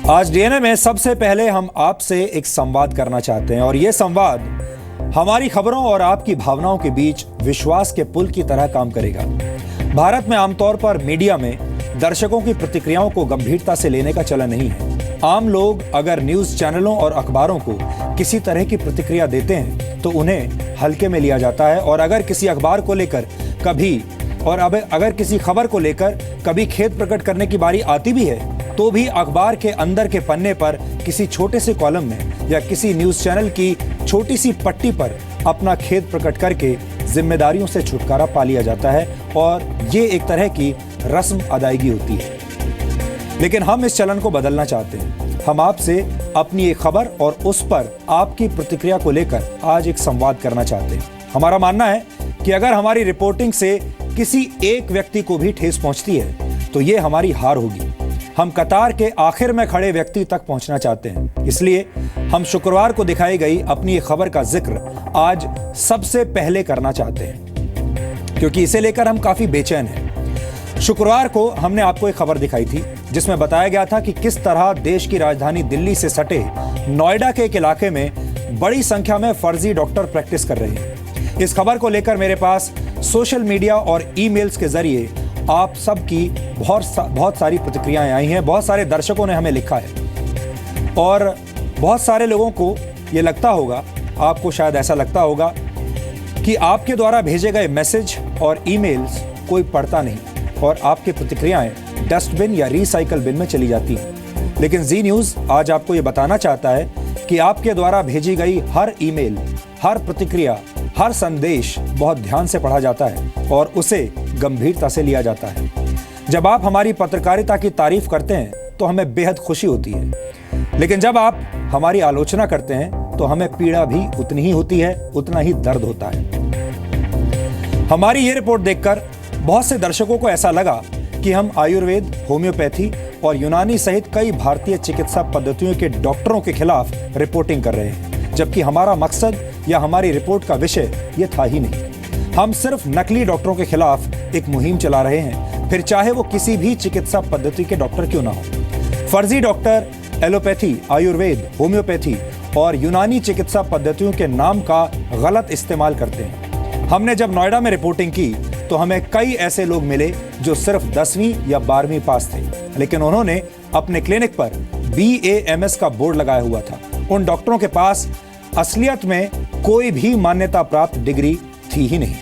आज डीएनए में सबसे पहले हम आपसे एक संवाद करना चाहते हैं और यह संवाद हमारी खबरों और आपकी भावनाओं के बीच विश्वास के पुल की तरह काम करेगा। भारत में आमतौर पर मीडिया में दर्शकों की प्रतिक्रियाओं को गंभीरता से लेने का चलन नहीं है। आम लोग अगर न्यूज चैनलों और अखबारों को किसी तरह की प्रतिक्रिया देते हैं तो उन्हें हल्के में लिया जाता है और अगर किसी अखबार को लेकर अगर किसी खबर को लेकर कभी खेद प्रकट करने की बारी आती भी है तो भी अखबार के अंदर के पन्ने पर किसी छोटे से कॉलम में या किसी न्यूज चैनल की छोटी सी पट्टी पर अपना खेद प्रकट करके जिम्मेदारियों से छुटकारा पा लिया जाता है और ये एक तरह की रस्म अदायगी होती है। लेकिन हम इस चलन को बदलना चाहते हैं। हम आपसे अपनी एक खबर और उस पर आपकी प्रतिक्रिया को लेकर आज एक संवाद करना चाहते हैं। हमारा मानना है कि अगर हमारी रिपोर्टिंग से किसी एक व्यक्ति को भी ठेस पहुंचती है तो ये हमारी हार होगी। हम कतार के आखिर में खड़े व्यक्ति तक पहुंचना चाहते हैं। इसलिए हम शुक्रवार को दिखाई गई अपनी खबर का जिक्र आज सबसे पहले करना चाहते हैं क्योंकि इसे लेकर हम काफी बेचैन हैं। शुक्रवार को हमने आपको एक खबर दिखाई थी जिसमें बताया गया था कि किस तरह देश की राजधानी दिल्ली से सटे नोएडा के एक इलाके में बड़ी संख्या में फर्जी डॉक्टर प्रैक्टिस कर रहे हैं। इस खबर को लेकर मेरे पास सोशल मीडिया और ईमेल्स के जरिए आप सबकी बहुत सारी प्रतिक्रियाएं आई हैं। बहुत सारे दर्शकों ने हमें लिखा है और बहुत सारे लोगों को ये लगता होगा, आपको शायद ऐसा लगता होगा कि आपके द्वारा भेजे गए मैसेज और ईमेल्स कोई पढ़ता नहीं और आपकी प्रतिक्रियाएं डस्टबिन या रिसाइकल बिन में चली जाती हैं। लेकिन जी न्यूज़ आज आपको ये बताना चाहता है कि आपके द्वारा भेजी गई हर ईमेल, हर प्रतिक्रिया, हर संदेश बहुत ध्यान से पढ़ा जाता है और उसे गंभीरता से लिया जाता है। जब आप हमारी पत्रकारिता की तारीफ करते हैं तो हमें बेहद खुशी होती है, लेकिन जब आप हमारी आलोचना करते हैं तो हमें पीड़ा भी उतनी ही होती है, उतना ही दर्द होता है। हमारी ये रिपोर्ट देखकर बहुत से दर्शकों को ऐसा लगा कि हम आयुर्वेद, होम्योपैथी और यूनानी सहित कई भारतीय चिकित्सा पद्धतियों के डॉक्टरों के खिलाफ रिपोर्टिंग कर रहे हैं, जबकि हमारा मकसद या हमारी रिपोर्ट का विषय ये था ही नहीं। हम सिर्फ नकली डॉक्टरों के खिलाफ एक मुहिम चला रहे हैं, फिर चाहे वो किसी भी चिकित्सा पद्धति के डॉक्टर क्यों ना हो। फर्जी डॉक्टर एलोपैथी, आयुर्वेद, होम्योपैथी और यूनानी चिकित्सा पद्धतियों के नाम का गलत इस्तेमाल करते हैं। हमने जब नोएडा में रिपोर्टिंग की तो हमें कई ऐसे लोग मिले जो सिर्फ 10वीं या 12वीं पास थे, लेकिन उन्होंने अपने क्लिनिक पर BAMS का बोर्ड लगाया हुआ था। उन डॉक्टरों के पास असलियत में कोई भी मान्यता प्राप्त डिग्री थी ही नहीं।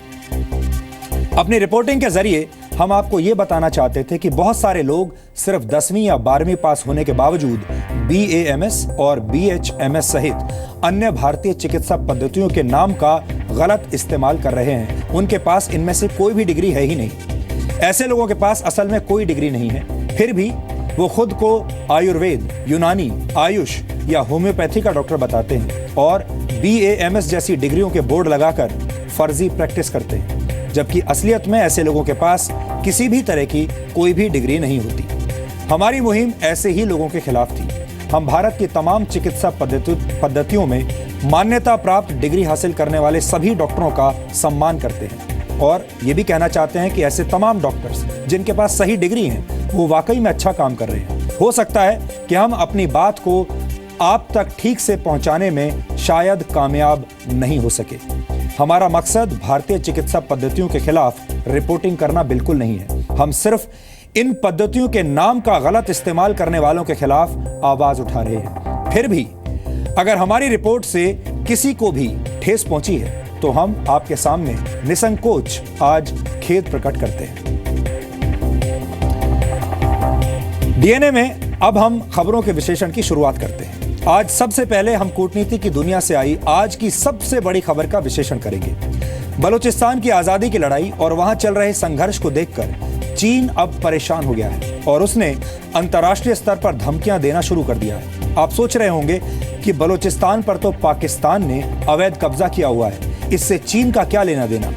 अपनी रिपोर्टिंग के जरिए हम आपको यह बताना चाहते थे कि बहुत सारे लोग सिर्फ 10वीं या 12वीं पास होने के बावजूद BAMS और BHMS सहित अन्य भारतीय चिकित्सा पद्धतियों के नाम का गलत इस्तेमाल कर रहे हैं। उनके पास इनमें से कोई भी डिग्री है ही नहीं। ऐसे लोगों के पास असल में कोई डिग्री नहीं है, फिर भी वो खुद को आयुर्वेद, यूनानी, आयुष या होम्योपैथी का डॉक्टर बताते हैं और BAMS जैसी डिग्रियों के बोर्ड लगाकर फर्जी प्रैक्टिस करते हैं, जबकि असलियत में ऐसे लोगों के पास किसी भी तरह की कोई भी डिग्री नहीं होती। हमारी मुहिम ऐसे ही लोगों के खिलाफ थी। हम भारत की तमाम चिकित्सा पद्धतियों में मान्यता प्राप्त डिग्री हासिल करने वाले सभी डॉक्टरों का सम्मान करते हैं और ये भी कहना चाहते हैं कि ऐसे तमाम डॉक्टर्स जिनके पास सही डिग्री हैं वो वाकई में अच्छा काम कर रहे हैं। हो सकता है कि हम अपनी बात को आप तक ठीक से पहुंचाने में शायद कामयाब नहीं हो सके। हमारा मकसद भारतीय चिकित्सा पद्धतियों के खिलाफ रिपोर्टिंग करना बिल्कुल नहीं है। हम सिर्फ इन पद्धतियों के नाम का गलत इस्तेमाल करने वालों के खिलाफ आवाज उठा रहे हैं। फिर भी अगर हमारी रिपोर्ट से किसी को भी ठेस पहुंची है तो हम आपके सामने निसंकोच आज खेद प्रकट करते हैं। डीएनए में अब हम खबरों के विश्लेषण की शुरुआत करते हैं। आज सबसे पहले हम कूटनीति की दुनिया से आई आज की सबसे बड़ी खबर का विश्लेषण करेंगे। बलूचिस्तान की आजादी की लड़ाई और वहां चल रहे संघर्ष को देखकर चीन अब परेशान हो गया है और उसने अंतर्राष्ट्रीय स्तर पर धमकियां देना शुरू कर दिया है। आप सोच रहे होंगे कि बलूचिस्तान पर तो पाकिस्तान ने अवैध कब्जा किया हुआ है, इससे चीन का क्या लेना देना।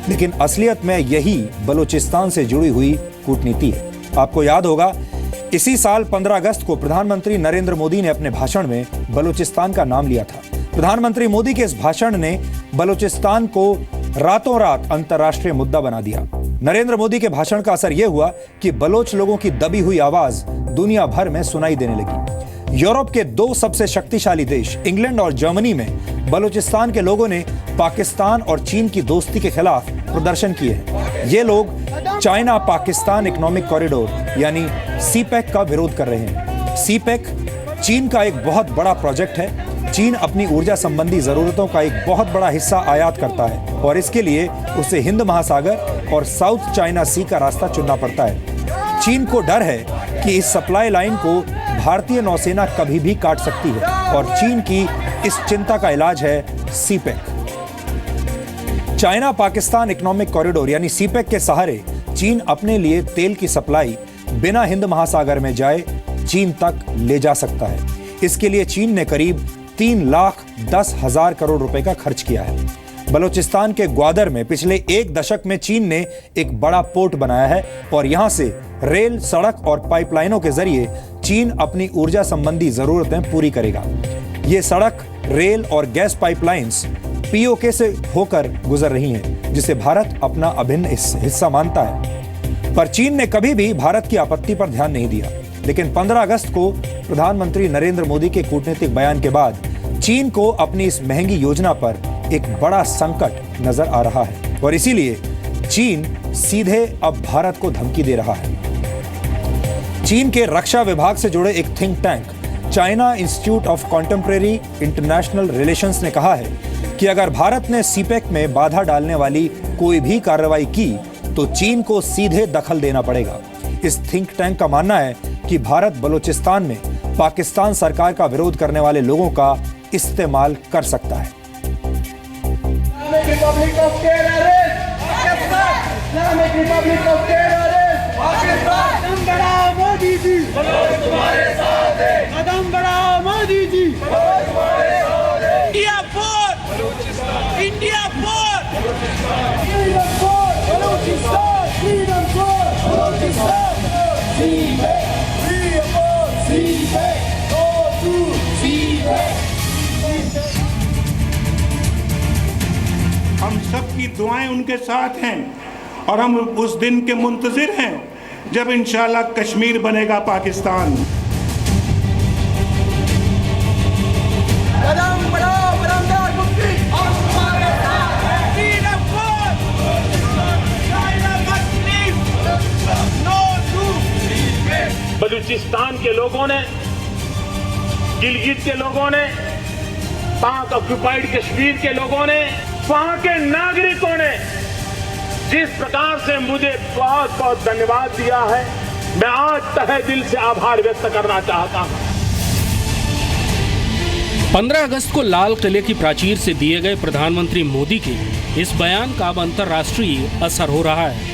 लेकिन असलियत में यही बलूचिस्तान से जुड़ी हुई कूटनीति है। आपको याद होगा इसी साल 15 अगस्त को प्रधानमंत्री नरेंद्र मोदी ने अपने भाषण में बलूचिस्तान का नाम लिया था। प्रधानमंत्री मोदी के इस भाषण ने बलूचिस्तान को रातों रात अंतर्राष्ट्रीय मुद्दा बना दिया। नरेंद्र मोदी के भाषण का असर यह हुआ कि बलोच लोगों की दबी हुई आवाज दुनिया भर में सुनाई देने लगी। यूरोप के दो सबसे शक्तिशाली देश इंग्लैंड और जर्मनी में बलूचिस्तान के लोगों ने पाकिस्तान और चीन की दोस्ती के खिलाफ प्रदर्शन किए हैं। ये लोग चाइना पाकिस्तान इकोनॉमिक कॉरिडोर यानी सीपेक का विरोध कर रहे हैं। सीपेक चीन का एक बहुत बड़ा प्रोजेक्ट है। चीन अपनी ऊर्जा संबंधी जरूरतों का एक बहुत बड़ा हिस्सा आयात करता है और इसके लिए उसे हिंद महासागर और साउथ चाइना सी का रास्ता चुनना पड़ता है। चीन को डर है कि इस सप्लाई लाइन को भारतीय नौसेना कभी भी काट सकती है और चीन की इस चिंता का इलाज है CPEC. China Pakistan economic corridor यानी सीपेक के सहारे चीन अपने लिए तेल की सप्लाई बिना हिंद महासागर में जाए चीन तक ले जा सकता है। इसके लिए चीन ने करीब 3,10,000 करोड़ रुपए का खर्च किया है। बलूचिस्तान के ग्वादर में पिछले एक दशक में चीन ने एक बड़ा पोर्ट बनाया है और यहां से रेल, सड़क और पाइपलाइनों के जरिए चीन अपनी ऊर्जा संबंधी जरूरतें पूरी करेगा। ये सड़क, रेल और गैस पाइपलाइंस पीओके से होकर गुजर रही हैं, जिसे भारत अपना अभिन्न हिस्सा मानता है। पर चीन ने कभी भी भारत की आपत्ति पर ध्यान नहीं दिया। लेकिन 15 अगस्त को प्रधानमंत्री नरेंद्र मोदी के कूटनीतिक बयान के बाद चीन को अपनी इस महंगी योजना पर एक बड़ा संकट नजर आ रहा है और इसीलिए चीन सीधे अब भारत को धमकी दे रहा है। चीन के रक्षा विभाग से जुड़े एक think tank China institute of contemporary international relations ने कहा है कि अगर भारत ने सीपेक में बाधा डालने वाली कोई भी कार्रवाई की तो चीन को सीधे दखल देना पड़ेगा। इस थिंक टैंक का मानना है कि भारत बलूचिस्तान में पाकिस्तान सरकार का विरोध करने वाले लोगों का इस्तेमाल कर सकता है। हम सबकी दुआएं उनके साथ हैं और हम उस दिन के मुंतजिर हैं जब इंशाअल्लाह कश्मीर बनेगा पाकिस्तान। बलूचिस्तान के लोगों ने, गिलगित के लोगों ने, पाक ऑक्युपाइड कश्मीर के लोगों ने, वहां के नागरिकों ने जिस प्रकार से मुझे बहुत बहुत धन्यवाद दिया है, मैं आज तहे दिल से आभार व्यक्त करना चाहता हूं। 15 अगस्त को लाल किले की प्राचीर से दिए गए प्रधानमंत्री मोदी के इस बयान का अब अंतर्राष्ट्रीय असर हो रहा है।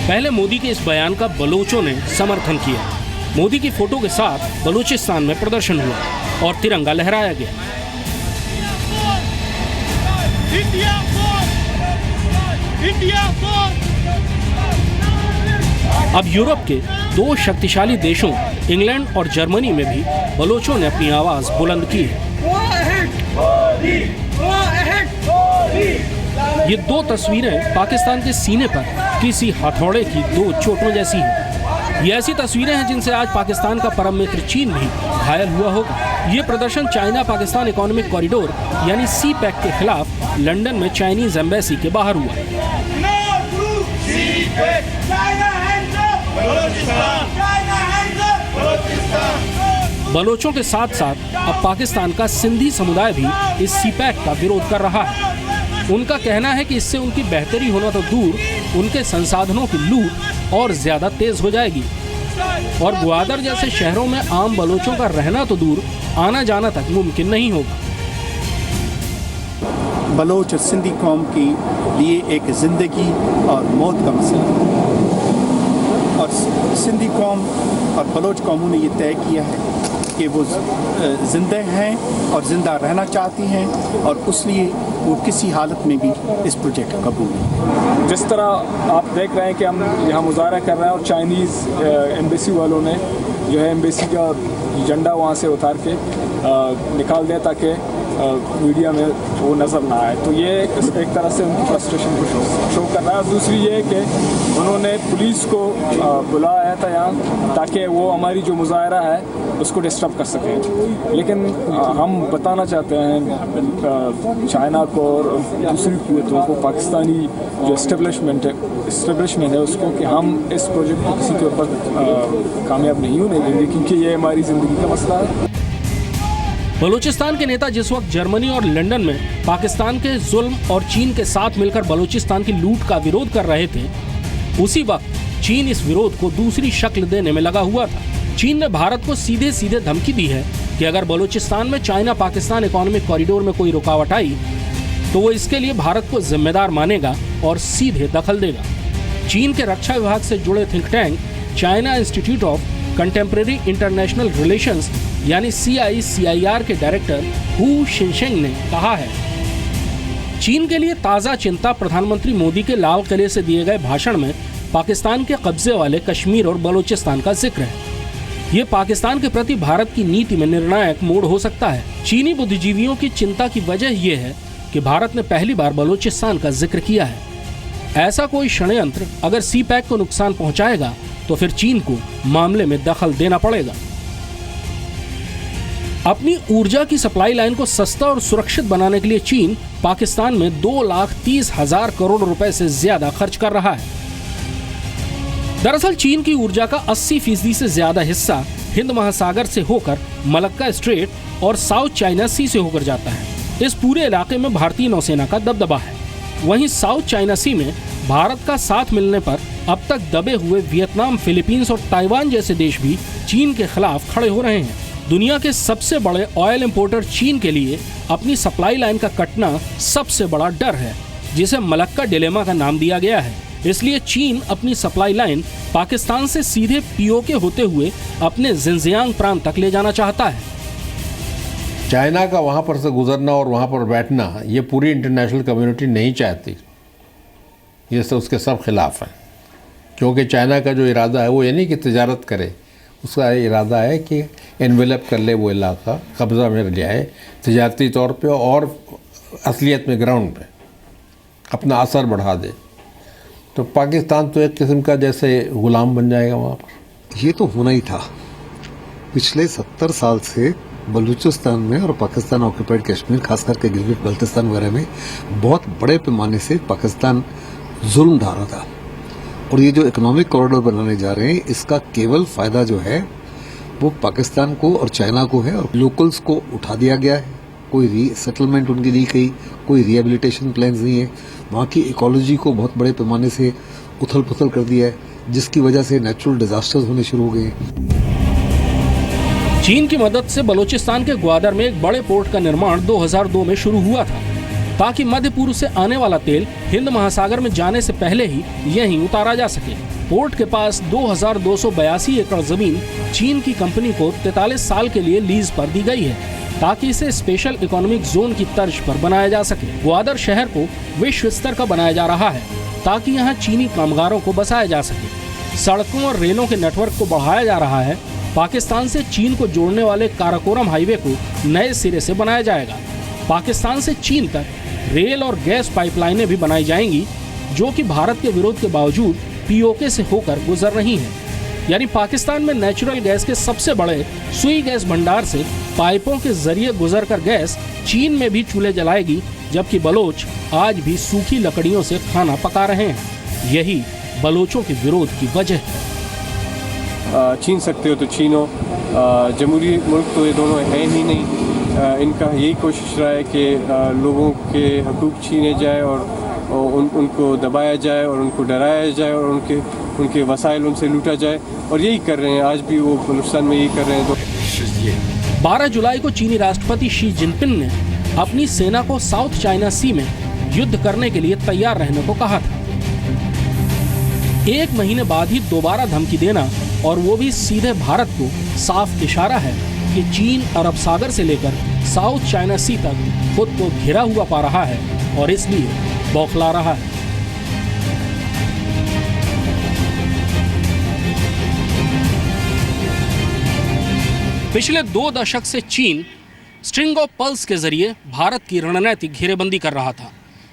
पहले मोदी के इस बयान का बलोचों ने समर्थन किया। मोदी की फोटो के साथ बलूचिस्तान में प्रदर्शन हुआ और तिरंगा लहराया गया। अब यूरोप के दो शक्तिशाली देशों इंग्लैंड और जर्मनी में भी बलोचों ने अपनी आवाज बुलंद की है। ये दो तस्वीरें पाकिस्तान के सीने पर किसी हथौड़े की दो चोटों जैसी हैं। ये ऐसी तस्वीरें हैं जिनसे आज पाकिस्तान का परम मित्र चीन भी घायल हुआ होगा। ये प्रदर्शन चाइना पाकिस्तान इकोनॉमिक कॉरिडोर यानी सीपेक के खिलाफ लंदन में चाइनीज एम्बेसी के बाहर हुआ। बलोचों के साथ साथ अब पाकिस्तान का सिंधी समुदाय भी इस सीपेक का विरोध कर रहा है। उनका कहना है कि इससे उनकी बेहतरी होना तो दूर, उनके संसाधनों की लूट और ज्यादा तेज हो जाएगी और ग्वादर जैसे शहरों में आम बलोचों का रहना तो दूर, आना जाना तक मुमकिन नहीं होगा। बलोच और सिंधी कौम के लिए एक ज़िंदगी और मौत का मसला है और सिंधी कौम और बलोच कौमों ने ये तय किया है कि वो ज़िंदा हैं और ज़िंदा रहना चाहती हैं और इसलिए वो किसी हालत में भी इस प्रोजेक्ट को कबूल नहीं। जिस तरह आप देख रहे हैं कि हम यहाँ मुजाहरा कर रहे हैं और चाइनीज़ एम्बेसी वालों ने जो है एम्बेसी का झंडा वहाँ से उतार के निकाल दिया ताकि मीडिया में वो नज़र ना आए। तो ये एक तरह से उनकी फ्रस्ट्रेशन को शो कर रहा है। दूसरी ये कि उन्होंने पुलिस को बुलाया था यहाँ ताकि वो हमारी जो मुजाहरा है उसको डिस्टर्ब कर सकें। लेकिन हम बताना चाहते हैं चाइना को और दूसरी कुव्वतों को, पाकिस्तानी जो इस्टेब्लिशमेंट है उसको, कि हम इस प्रोजेक्ट को किसी के ऊपर कामयाब नहीं होने देंगे, क्योंकि ये हमारी ज़िंदगी का मसला है। बलूचिस्तान के नेता जिस वक्त जर्मनी और लंदन में पाकिस्तान के जुल्म और चीन के साथ मिलकर बलूचिस्तान की लूट का विरोध कर रहे थे, उसी वक्त चीन इस विरोध को दूसरी शक्ल देने में लगा हुआ था। चीन ने भारत को सीधे सीधे धमकी दी है कि अगर बलूचिस्तान में चाइना पाकिस्तान इकोनॉमिक कॉरिडोर में कोई रुकावट आई तो वो इसके लिए भारत को जिम्मेदार मानेगा और सीधे दखल देगा। चीन के रक्षा विभाग से जुड़े think tank China institute of contemporary international relations यानी CICIR के डायरेक्टर हू शिनशेंग ने कहा है, चीन के लिए ताज़ा चिंता प्रधानमंत्री मोदी के लाल किले से दिए गए भाषण में पाकिस्तान के कब्जे वाले कश्मीर और बलूचिस्तान का जिक्र है। ये पाकिस्तान के प्रति भारत की नीति में निर्णायक मोड़ हो सकता है। चीनी बुद्धिजीवियों की चिंता की वजह यह है कि भारत ने पहली बार बलूचिस्तान का जिक्र किया है। ऐसा कोई षड्यंत्र अगर CPEC को नुकसान पहुंचाएगा तो फिर चीन को मामले में दखल देना पड़ेगा। अपनी ऊर्जा की सप्लाई लाइन को सस्ता और सुरक्षित बनाने के लिए चीन पाकिस्तान में 2,30,000 करोड़ रुपए से ज्यादा खर्च कर रहा है। दरअसल चीन की ऊर्जा का 80% से ज्यादा हिस्सा हिंद महासागर से होकर मलक्का स्ट्रेट और साउथ चाइना सी से होकर जाता है। इस पूरे इलाके में भारतीय नौसेना का दबदबा है। वहीं साउथ चाइना सी में भारत का साथ मिलने पर अब तक दबे हुए वियतनाम, फिलीपींस और ताइवान जैसे देश भी चीन के खिलाफ खड़े हो रहे हैं। दुनिया के सबसे बड़े ऑयल इंपोर्टर चीन के लिए अपनी सप्लाई लाइन का कटना सबसे बड़ा डर है, जिसे मलक्का डिलेमा का नाम दिया गया है। इसलिए चीन अपनी सप्लाई लाइन पाकिस्तान से सीधे POK होते हुए अपने जिनजियांग प्रांत तक ले जाना चाहता है। चाइना का वहाँ पर से गुजरना और वहाँ पर बैठना ये पूरी इंटरनेशनल कम्युनिटी नहीं चाहती। ये सब उसके सब खिलाफ है, क्योंकि चाइना का जो इरादा है वो ये नहीं कि तिजारत करे, उसका इरादा है कि एनवेलप कर ले वो इलाका, कब्ज़ा में ले आए तिजारती तौर पे और असलियत में ग्राउंड पे अपना असर बढ़ा दे। तो पाकिस्तान तो एक किस्म का जैसे गुलाम बन जाएगा वहाँ पर। ये तो होना ही था। पिछले 70 साल से बलूचिस्तान में और पाकिस्तान ऑक्यूपाइड कश्मीर, खास करके गिलगित बल्तिस्तान वगैरह में बहुत बड़े पैमाने से पाकिस्तान जुल्म ढा रहा था। और ये जो इकोनॉमिक कॉरिडोर बनाने जा रहे हैं, इसका केवल फ़ायदा जो है वो पाकिस्तान को और चाइना को है, और लोकल्स को उठा दिया गया है। कोई रीसेटलमेंट उनकी नहीं गई, कोई रिहेबिलिटेशन प्लान्स नहीं है। वहाँ की इकोलॉजी को बहुत बड़े पैमाने से उथल पुथल कर दिया है, जिसकी वजह से नेचुरल डिजास्टर्स होने शुरू हो गए हैं। चीन की मदद से बलूचिस्तान के ग्वादर में एक बड़े पोर्ट का निर्माण 2002 में शुरू हुआ था, ताकि मध्य पूर्व से आने वाला तेल हिंद महासागर में जाने से पहले ही यहीं उतारा जा सके। पोर्ट के पास 2282 एकड़ जमीन चीन की कंपनी को 43 साल के लिए लीज पर दी गई है, ताकि इसे स्पेशल इकोनॉमिक जोन की तर्ज पर बनाया जा सके। ग्वादर शहर को विश्व स्तर का बनाया जा रहा है, ताकि यहाँ चीनी कामगारों को बसाया जा सके। सड़कों और रेलों के नेटवर्क को बढ़ाया जा रहा है। पाकिस्तान से चीन को जोड़ने वाले काराकोरम हाईवे को नए सिरे से बनाया जाएगा। पाकिस्तान से चीन तक रेल और गैस पाइपलाइनें भी बनाई जाएंगी, जो कि भारत के विरोध के बावजूद POK से होकर गुजर रही हैं। यानी पाकिस्तान में नेचुरल गैस के सबसे बड़े सुई गैस भंडार से पाइपों के जरिए गुजरकर गैस चीन में भी चूल्हे जलाएगी, जबकि बलोच आज भी सूखी लकड़ियों से खाना पका रहे हैं। यही बलोचों के विरोध की वजह है। छीन सकते हो तो छीनो, जमहूरी मुल्क तो ये दोनों हैं ही नहीं। इनका यही कोशिश रहा है कि लोगों के हकूक़ छीने जाए और उनको दबाया जाए और उनको डराया जाए और उनके वसाइल उनसे लूटा जाए, और यही कर रहे हैं। आज भी वो बलूचिस्तान में यही कर रहे हैं। तो 12 जुलाई को चीनी राष्ट्रपति शी जिनपिंग ने अपनी सेना को साउथ चाइना सी में युद्ध करने के लिए तैयार रहने को कहा था। 1 महीने बाद ही दोबारा धमकी देना, और वो भी सीधे भारत को, साफ इशारा है कि चीन अरब सागर से लेकर साउथ चाइना सी तक खुद को घिरा हुआ पा रहा है और इसलिए बौखला रहा है। पिछले 2 दशक से चीन स्ट्रिंग ऑफ पल्स के जरिए भारत की रणनीतिक घेरेबंदी कर रहा था।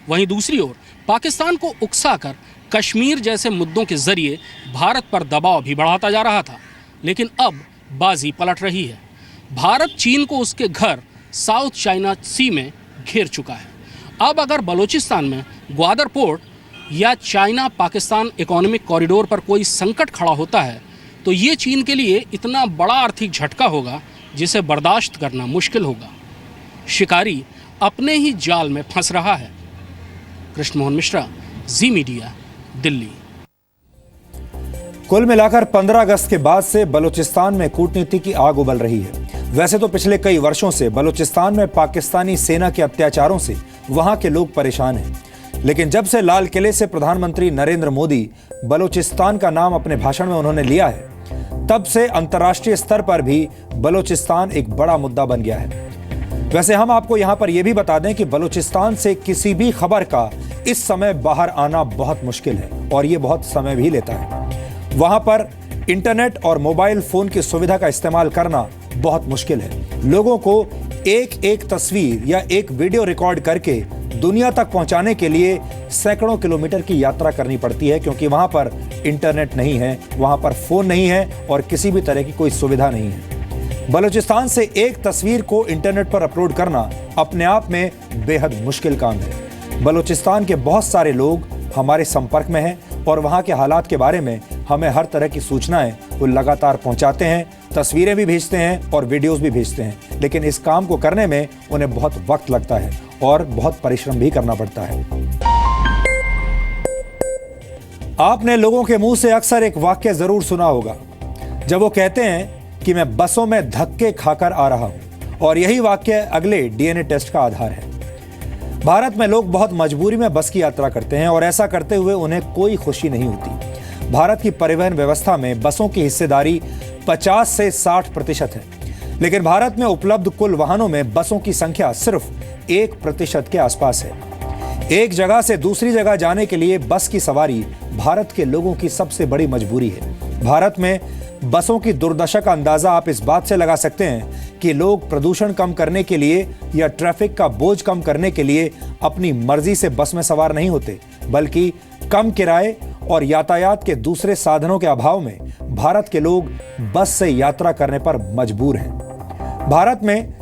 वहीं दूसरी ओर पाकिस्तान को उकसाकर कश्मीर जैसे मुद्दों के जरिए भारत पर दबाव भी बढ़ाता जा रहा था। लेकिन अब बाजी पलट रही है। भारत चीन को उसके घर साउथ चाइना सी में घेर चुका है। अब अगर बलूचिस्तान में ग्वादर पोर्ट या चाइना पाकिस्तान इकोनॉमिक कॉरिडोर पर कोई संकट खड़ा होता है तो ये चीन के लिए इतना बड़ा आर्थिक झटका होगा जिसे बर्दाश्त करना मुश्किल होगा। शिकारी अपने ही जाल में फंस रहा है। कृष्ण मोहन मिश्रा, जी मीडिया, दिल्ली। कुल मिलाकर 15 अगस्त के बाद से बलूचिस्तान में कूटनीति की आग उबल रही है। वैसे तो पिछले कई वर्षों से बलूचिस्तान में पाकिस्तानी सेना के अत्याचारों से वहां के लोग परेशान हैं, लेकिन जब से लाल किले से प्रधानमंत्री नरेंद्र मोदी बलूचिस्तान का नाम अपने भाषण में उन्होंने लिया है, तब से अंतर्राष्ट्रीय स्तर पर भी बलूचिस्तान एक बड़ा मुद्दा बन गया है। वैसे हम आपको यहां पर यह भी बता दें कि बलूचिस्तान से किसी भी खबर का इस समय बाहर आना बहुत मुश्किल है और ये बहुत समय भी लेता है। वहां पर इंटरनेट और मोबाइल फोन की सुविधा का इस्तेमाल करना बहुत मुश्किल है। लोगों को एक एक तस्वीर या एक वीडियो रिकॉर्ड करके दुनिया तक पहुंचाने के लिए सैकड़ों किलोमीटर की यात्रा करनी पड़ती है, क्योंकि वहां पर इंटरनेट नहीं है, वहां पर फोन नहीं है और किसी भी तरह की कोई सुविधा नहीं है। बलूचिस्तान से एक तस्वीर को इंटरनेट पर अपलोड करना अपने आप में बेहद मुश्किल काम है। बलूचिस्तान के बहुत सारे लोग हमारे संपर्क में हैं और वहां के हालात के बारे में हमें हर तरह की सूचनाएं वो लगातार पहुंचाते हैं, तस्वीरें भी भेजते हैं और वीडियोस भी भेजते हैं। लेकिन इस काम को करने में उन्हें बहुत वक्त लगता है और बहुत परिश्रम भी करना पड़ता है। आपने लोगों के मुंह से अक्सर एक वाक्य जरूर सुना होगा जब वो कहते हैं कि मैं बसों में धक्के खाकर आ रहा हूं, और यही वाक्य अगले डीएनए टेस्ट का आधार है। भारत में लोग बहुत मजबूरी में बस की यात्रा करते हैं और ऐसा करते हुए उन्हें कोई खुशी नहीं होती। भारत की परिवहन व्यवस्था में बसों की हिस्सेदारी 50 से 60% है, लेकिन भारत में उपलब्ध कुल वाहनों में बसों की संख्या सिर्फ 1% के आसपास है। एक जगह से दूसरी जगह जाने के लिए बस की सवारी भारत के लोगों की सबसे बड़ी मजबूरी है। भारत में बसों की दुर्दशा का अंदाजा आप इस बात से लगा सकते हैं कि लोग प्रदूषण कम करने के लिए या ट्रैफिक का बोझ कम करने के लिए अपनी मर्जी से बस में सवार नहीं होते, बल्कि कम किराए और यातायात के दूसरे साधनों के अभाव में भारत के लोग बस से यात्रा करने पर मजबूर हैं। भारत में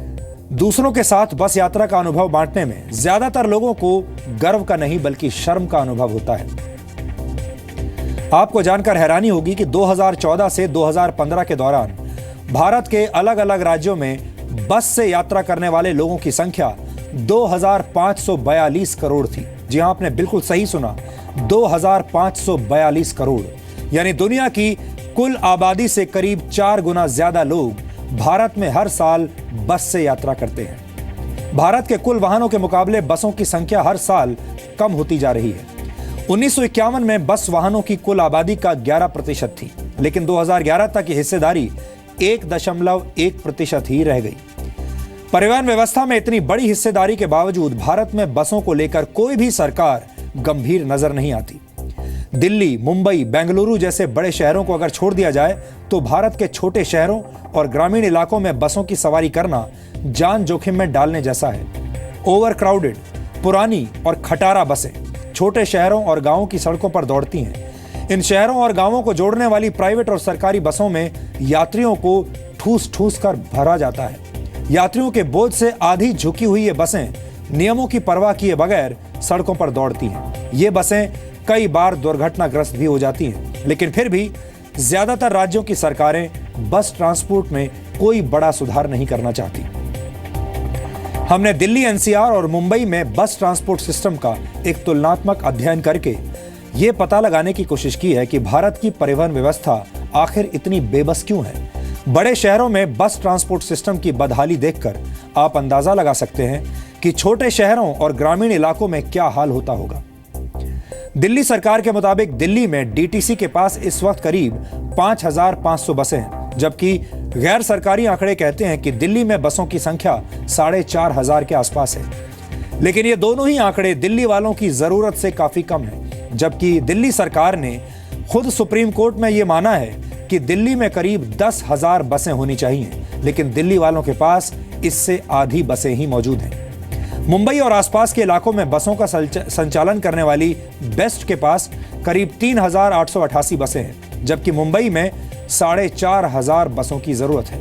दूसरों के साथ बस यात्रा का अनुभव बांटने में ज्यादातर लोगों को गर्व का नहीं बल्कि शर्म का अनुभव होता है। आपको जानकर हैरानी होगी कि 2014 से 2015 के दौरान भारत के अलग अलग राज्यों में बस से यात्रा करने वाले लोगों की संख्या 2542 करोड़ थी। जी हां, आपने बिल्कुल सही सुना, 2542 करोड़, यानी दुनिया की कुल आबादी से करीब 4 गुना ज्यादा लोग भारत में हर साल बस से यात्रा करते हैं। भारत के कुल वाहनों के मुकाबले बसों की संख्या हर साल कम होती जा रही है। 1951 में बस वाहनों की कुल आबादी का 11% थी, लेकिन 2011 तक की हिस्सेदारी 1.1% ही रह गई। परिवहन व्यवस्था में इतनी बड़ी हिस्सेदारी के बावजूद भारत में बसों को लेकर कोई भी सरकार गंभीर नजर नहीं आती। दिल्ली, मुंबई, बेंगलुरु जैसे बड़े शहरों को अगर छोड़ दिया जाए तो भारत के छोटे शहरों और ग्रामीण इलाकों में बसों की सवारी करना जान जोखिम में डालने जैसा है। ओवरक्राउडेड, पुरानी और खटारा बसें छोटे शहरों और गांवों की सड़कों पर दौड़ती हैं। इन शहरों और गांवों को जोड़ने वाली प्राइवेट और सरकारी बसों में यात्रियों को ठूस ठूस कर भरा जाता है। यात्रियों के बोझ से आधी झुकी हुई ये बसें नियमों की परवाह किए बगैर सड़कों पर दौड़ती हैं। ये बसें कई बार दुर्घटनाग्रस्त भी हो जाती हैं, लेकिन फिर भी ज्यादातर राज्यों की सरकारें बस ट्रांसपोर्ट में कोई बड़ा सुधार नहीं करना चाहती। हमने दिल्ली, एनसीआर और मुंबई में बस ट्रांसपोर्ट सिस्टम का एक तुलनात्मक अध्ययन करके ये पता लगाने की कोशिश की है कि भारत की परिवहन व्यवस्था आखिर इतनी बेबस क्यों है। बड़े शहरों में बस ट्रांसपोर्ट सिस्टम की बदहाली देखकर आप अंदाजा लगा सकते हैं कि छोटे शहरों और ग्रामीण इलाकों में क्या हाल होता होगा। दिल्ली सरकार के मुताबिक दिल्ली में डीटीसी के पास इस वक्त करीब 5,500 बसें हैं, जबकि गैर सरकारी आंकड़े कहते हैं कि दिल्ली में बसों की संख्या 4,500 के आसपास है। लेकिन ये दोनों ही आंकड़े दिल्ली वालों की जरूरत से काफी कम है, जबकि दिल्ली सरकार ने खुद सुप्रीम कोर्ट में ये माना है कि दिल्ली में करीब 10,000 बसें होनी चाहिए, लेकिन दिल्ली वालों के पास इससे आधी बसें ही मौजूद हैं। मुंबई और आसपास के इलाकों में बसों का संचालन करने वाली बेस्ट के पास करीब 3,888 बसें हैं, जबकि मुंबई में 4,500 बसों की जरूरत है।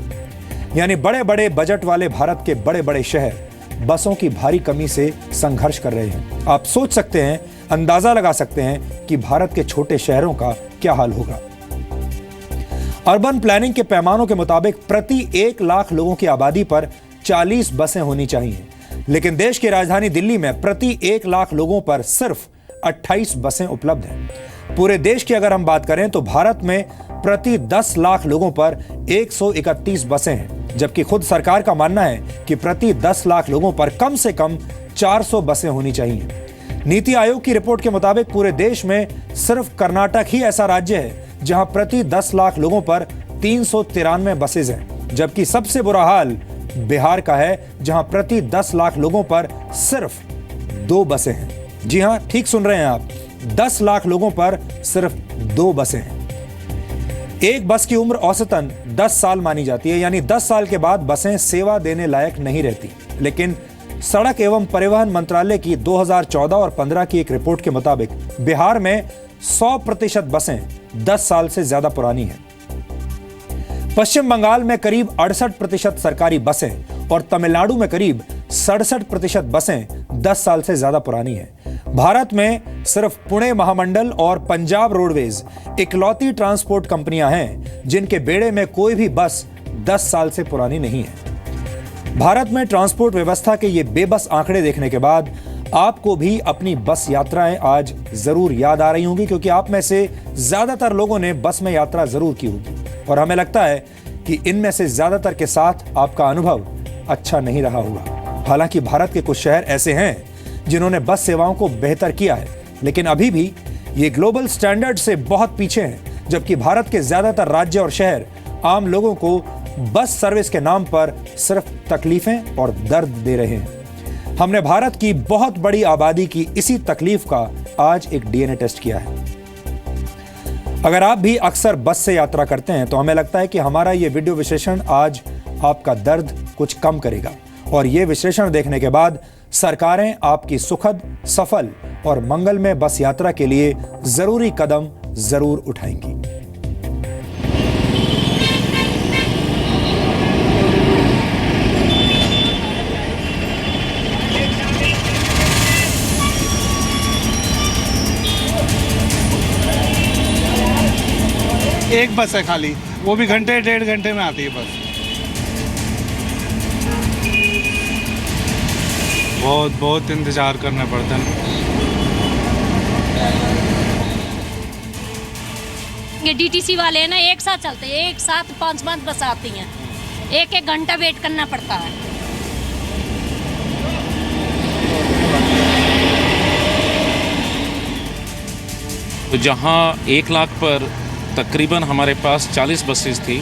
यानी बड़े बड़े बजट वाले भारत के बड़े बड़े शहर बसों की भारी कमी से संघर्ष कर रहे हैं। आप सोच सकते हैं, अंदाजा लगा सकते हैं कि भारत के छोटे शहरों का क्या हाल होगा। अर्बन प्लानिंग के पैमानों के मुताबिक प्रति 1 लाख लोगों की आबादी पर 40 बसें होनी चाहिए, लेकिन देश की राजधानी दिल्ली में प्रति 1 लाख लोगों पर सिर्फ 28 बसें उपलब्ध हैं। पूरे देश की अगर हम बात करें तो भारत में प्रति 10 लाख लोगों पर 131 बसें हैं, जबकि खुद सरकार का मानना है कि प्रति 10 लाख लोगों पर कम से कम 400 बसें होनी चाहिए। नीति आयोग की रिपोर्ट के मुताबिक पूरे देश में सिर्फ कर्नाटक ही ऐसा राज्य है जहां प्रति 10 लाख लोगों पर 393 बसेज हैं, जबकि सबसे बुरा हाल बिहार का है जहां प्रति 10 लाख लोगों पर सिर्फ 2 बसें हैं। जी हां, ठीक सुन रहे हैं आप, 10 लाख लोगों पर सिर्फ 2 बसें हैं। एक बस की उम्र औसतन 10 साल मानी जाती है, यानी 10 साल के बाद बसें सेवा देने लायक नहीं रहती। लेकिन सड़क एवं परिवहन मंत्रालय की 2014 और 15 की एक रिपोर्ट के मुताबिक बिहार में 100% बसें 10 साल से ज्यादा पुरानी हैं। पश्चिम बंगाल में करीब 68% सरकारी बसें और तमिलनाडु में करीब 67% बसें 10 साल से ज्यादा पुरानी हैं। भारत में सिर्फ पुणे महामंडल और पंजाब रोडवेज इकलौती ट्रांसपोर्ट कंपनियां हैं जिनके बेड़े में कोई भी बस 10 साल से पुरानी नहीं है। भारत में ट्रांसपोर्ट व्यवस्था के ये बेबस आंकड़े देखने के बाद आपको भी अपनी बस यात्राएं आज जरूर याद आ रही होंगी, क्योंकि आप में से ज्यादातर लोगों ने बस में यात्रा जरूर की होगी और हमें लगता है कि इनमें से ज्यादातर के साथ आपका अनुभव अच्छा नहीं रहा होगा। हालांकि भारत के कुछ शहर ऐसे हैं जिन्होंने बस सेवाओं को बेहतर किया है, लेकिन अभी भी ये ग्लोबल स्टैंडर्ड से बहुत पीछे हैं, जबकि भारत के ज्यादातर राज्य और शहर आम लोगों को बस सर्विस के नाम पर सिर्फ तकलीफें और दर्द दे रहे हैं। हमने भारत की बहुत बड़ी आबादी की इसी तकलीफ का आज एक डीएनए टेस्ट किया है। अगर आप भी अक्सर बस से यात्रा करते हैं तो हमें लगता है कि हमारा ये वीडियो विश्लेषण आज आपका दर्द कुछ कम करेगा, और ये विश्लेषण देखने के बाद सरकारें आपकी सुखद, सफल और मंगलमय बस यात्रा के लिए जरूरी कदम जरूर उठाएंगी। एक बस है खाली, वो भी घंटे 1.5 घंटे में आती है बस। बहुत इंतजार करना पड़ता है। ये डीटीसी वाले हैं ना, एक साथ चलते हैं, एक साथ 5-5 बस आती हैं, 1-1 घंटा वेट करना पड़ता है। तो जहां 1 लाख पर तकरीबन हमारे पास 40 बसेस थी,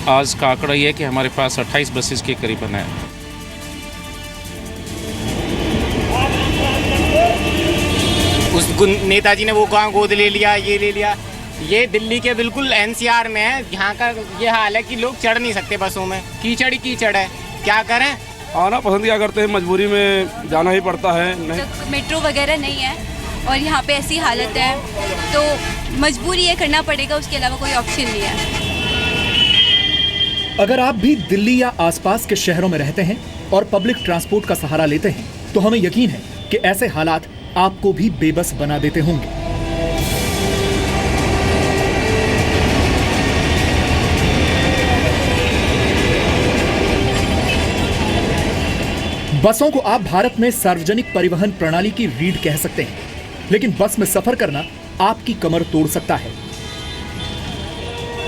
आज का आंकड़ा यह है कि हमारे पास 28 बसेस के करीबन है। उस नेताजी ने वो कहाँ गोद ले लिया, ये ले लिया। ये दिल्ली के बिल्कुल एनसीआर में है, यहाँ का ये हाल है कि लोग चढ़ नहीं सकते बसों में, कीचड़ ही कीचड़ है, क्या करें। आना पसंद क्या करते हैं, मजबूरी में जाना ही पड़ता है। नहीं तो मेट्रो वगैरह नहीं है और यहाँ पे ऐसी हालत है तो मजबूरी ये करना पड़ेगा, उसके अलावा कोई ऑप्शन नहीं है। अगर आप भी दिल्ली या आसपास के शहरों में रहते हैं और पब्लिक ट्रांसपोर्ट का सहारा लेते हैं तो हमें यकीन है कि ऐसे हालात आपको भी बेबस बना देते होंगे। बसों को आप भारत में सार्वजनिक परिवहन प्रणाली की रीढ़ कह सकते हैं, लेकिन बस में सफर करना आपकी कमर तोड़ सकता है,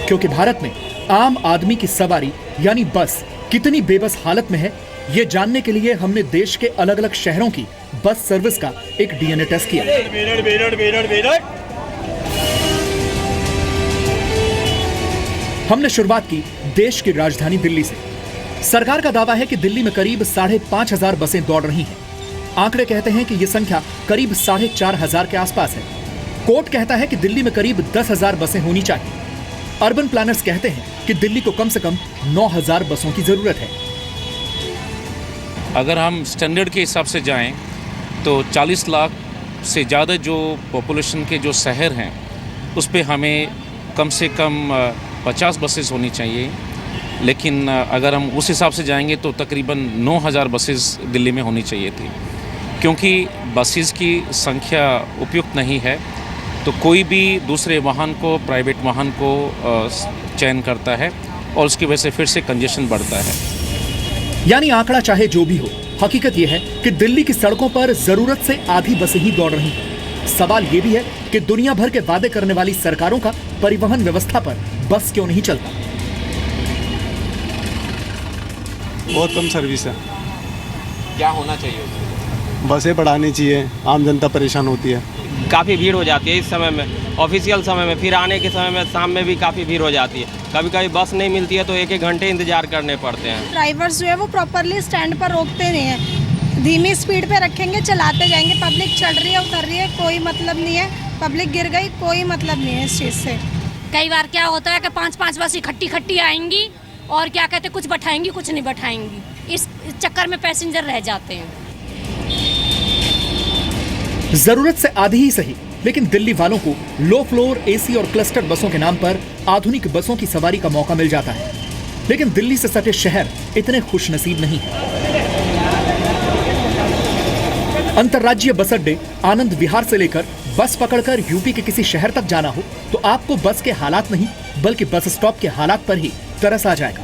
क्योंकि भारत में आम आदमी की सवारी यानी बस कितनी बेबस हालत में है, ये जानने के लिए हमने देश के अलग अलग शहरों की बस सर्विस का एक डीएनए टेस्ट किया। हमने शुरुआत की देश की राजधानी दिल्ली से। सरकार का दावा है कि दिल्ली में करीब 5,500 बसें दौड़ रही हैं। आंकड़े कहते हैं कि यह संख्या करीब 4,500 के आसपास है। कोर्ट कहता है कि दिल्ली में करीब 10,000 बसें होनी चाहिए। अर्बन प्लानर्स कहते हैं कि दिल्ली को कम से कम 9,000 बसों की जरूरत है। अगर हम स्टैंडर्ड के हिसाब से जाएं तो 40 लाख से ज़्यादा जो पॉपुलेशन के जो शहर हैं उस पे हमें कम से कम 50 बसेस होनी चाहिए, लेकिन अगर हम उस हिसाब से जाएंगे तो तकरीबन 9000 बसेस दिल्ली में होनी चाहिए थी। क्योंकि बसेस की संख्या उपयुक्त नहीं है तो कोई भी दूसरे वाहन को, प्राइवेट वाहन को चयन करता है और उसकी वजह से फिर से कंजेशन बढ़ता है। यानी आंकड़ा चाहे जो भी हो, हकीकत यह है कि दिल्ली की सड़कों पर जरूरत से आधी बसें ही दौड़ रही हैं। सवाल ये भी है कि दुनिया भर के वादे करने वाली सरकारों का परिवहन व्यवस्था पर बस क्यों नहीं चलता। बहुत कम सर्विस है। क्या होना चाहिए? बसें बढ़ानी चाहिए, आम जनता परेशान होती है। काफ़ी भीड़ हो जाती है इस समय में, ऑफिशियल समय में, फिर आने के समय में शाम में भी काफ़ी भीड़ हो जाती है। कभी कभी बस नहीं मिलती है तो 1-1 घंटे इंतजार करने पड़ते हैं। ड्राइवर्स जो है वो प्रॉपरली स्टैंड पर रोकते नहीं हैं, धीमी स्पीड पे रखेंगे, चलाते जाएंगे। पब्लिक चढ़ रही है, उतर रही है, कोई मतलब नहीं है। पब्लिक गिर गई, कोई मतलब नहीं है इस चीज़ से। कई बार क्या होता है कि 5-5 बस इकट्ठी आएंगी और क्या कहते, कुछ बैठाएंगी कुछ नहीं बैठाएंगी। इस चक्कर में पैसेंजर रह जाते हैं। जरूरत से आधी ही सही, लेकिन दिल्ली वालों को लो फ्लोर एसी और क्लस्टर बसों के नाम पर आधुनिक बसों की सवारी का मौका मिल जाता है। लेकिन दिल्ली से सटे शहर इतने खुशनसीब नहीं है। अंतर्राज्यीय बस अड्डे आनंद विहार से लेकर बस पकड़कर यूपी के किसी शहर तक जाना हो तो आपको बस के हालात नहीं बल्कि बस स्टॉप के हालात पर ही तरस आ जाएगा।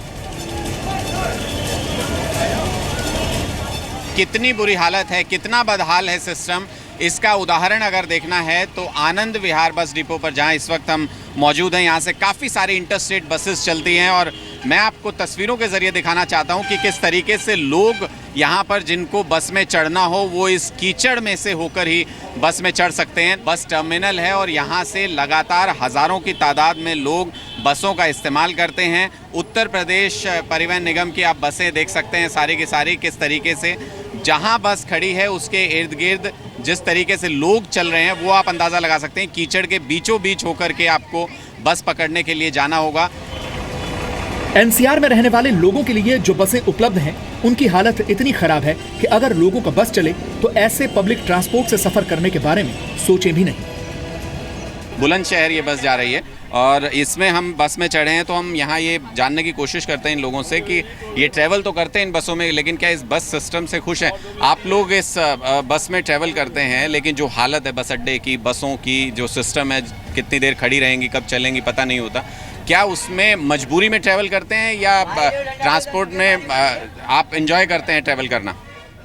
कितनी बुरी हालत है, कितना बदहाल है सिस्टम, इसका उदाहरण अगर देखना है तो आनंद विहार बस डिपो पर जहां इस वक्त हम मौजूद हैं, यहाँ से काफ़ी सारी इंटरस्टेट बसेस चलती हैं और मैं आपको तस्वीरों के ज़रिए दिखाना चाहता हूं कि किस तरीके से लोग यहाँ पर जिनको बस में चढ़ना हो वो इस कीचड़ में से होकर ही बस में चढ़ सकते हैं। बस टर्मिनल है और यहाँ से लगातार हज़ारों की तादाद में लोग बसों का इस्तेमाल करते हैं। उत्तर प्रदेश परिवहन निगम की आप बसें देख सकते हैं सारी की सारी किस तरीके से जहाँ बस खड़ी है उसके इर्द गिर्द जिस तरीके से लोग चल रहे हैं वो आप अंदाज़ा लगा सकते हैं। कीचड़ के बीचों बीच होकर के आपको बस पकड़ने के लिए जाना होगा। एनसीआर में रहने वाले लोगों के लिए जो बसें उपलब्ध हैं उनकी हालत इतनी खराब है कि अगर लोगों का बस चले तो ऐसे पब्लिक ट्रांसपोर्ट से सफर करने के बारे में सोचें भी नहीं। बुलंदशहर ये बस जा रही है और इसमें हम बस में चढ़े हैं तो हम यहाँ ये जानने की कोशिश करते हैं इन लोगों से कि ये ट्रैवल तो करते हैं इन बसों में, लेकिन क्या इस बस सिस्टम से खुश हैं? आप लोग इस बस में ट्रैवल करते हैं, लेकिन जो हालत है बस अड्डे की, बसों की जो सिस्टम है, कितनी देर खड़ी रहेंगी, कब चलेंगी पता नहीं होता, क्या उसमें मजबूरी में ट्रैवल करते हैं या ट्रांसपोर्ट में आप एंजॉय करते हैं ट्रैवल करना?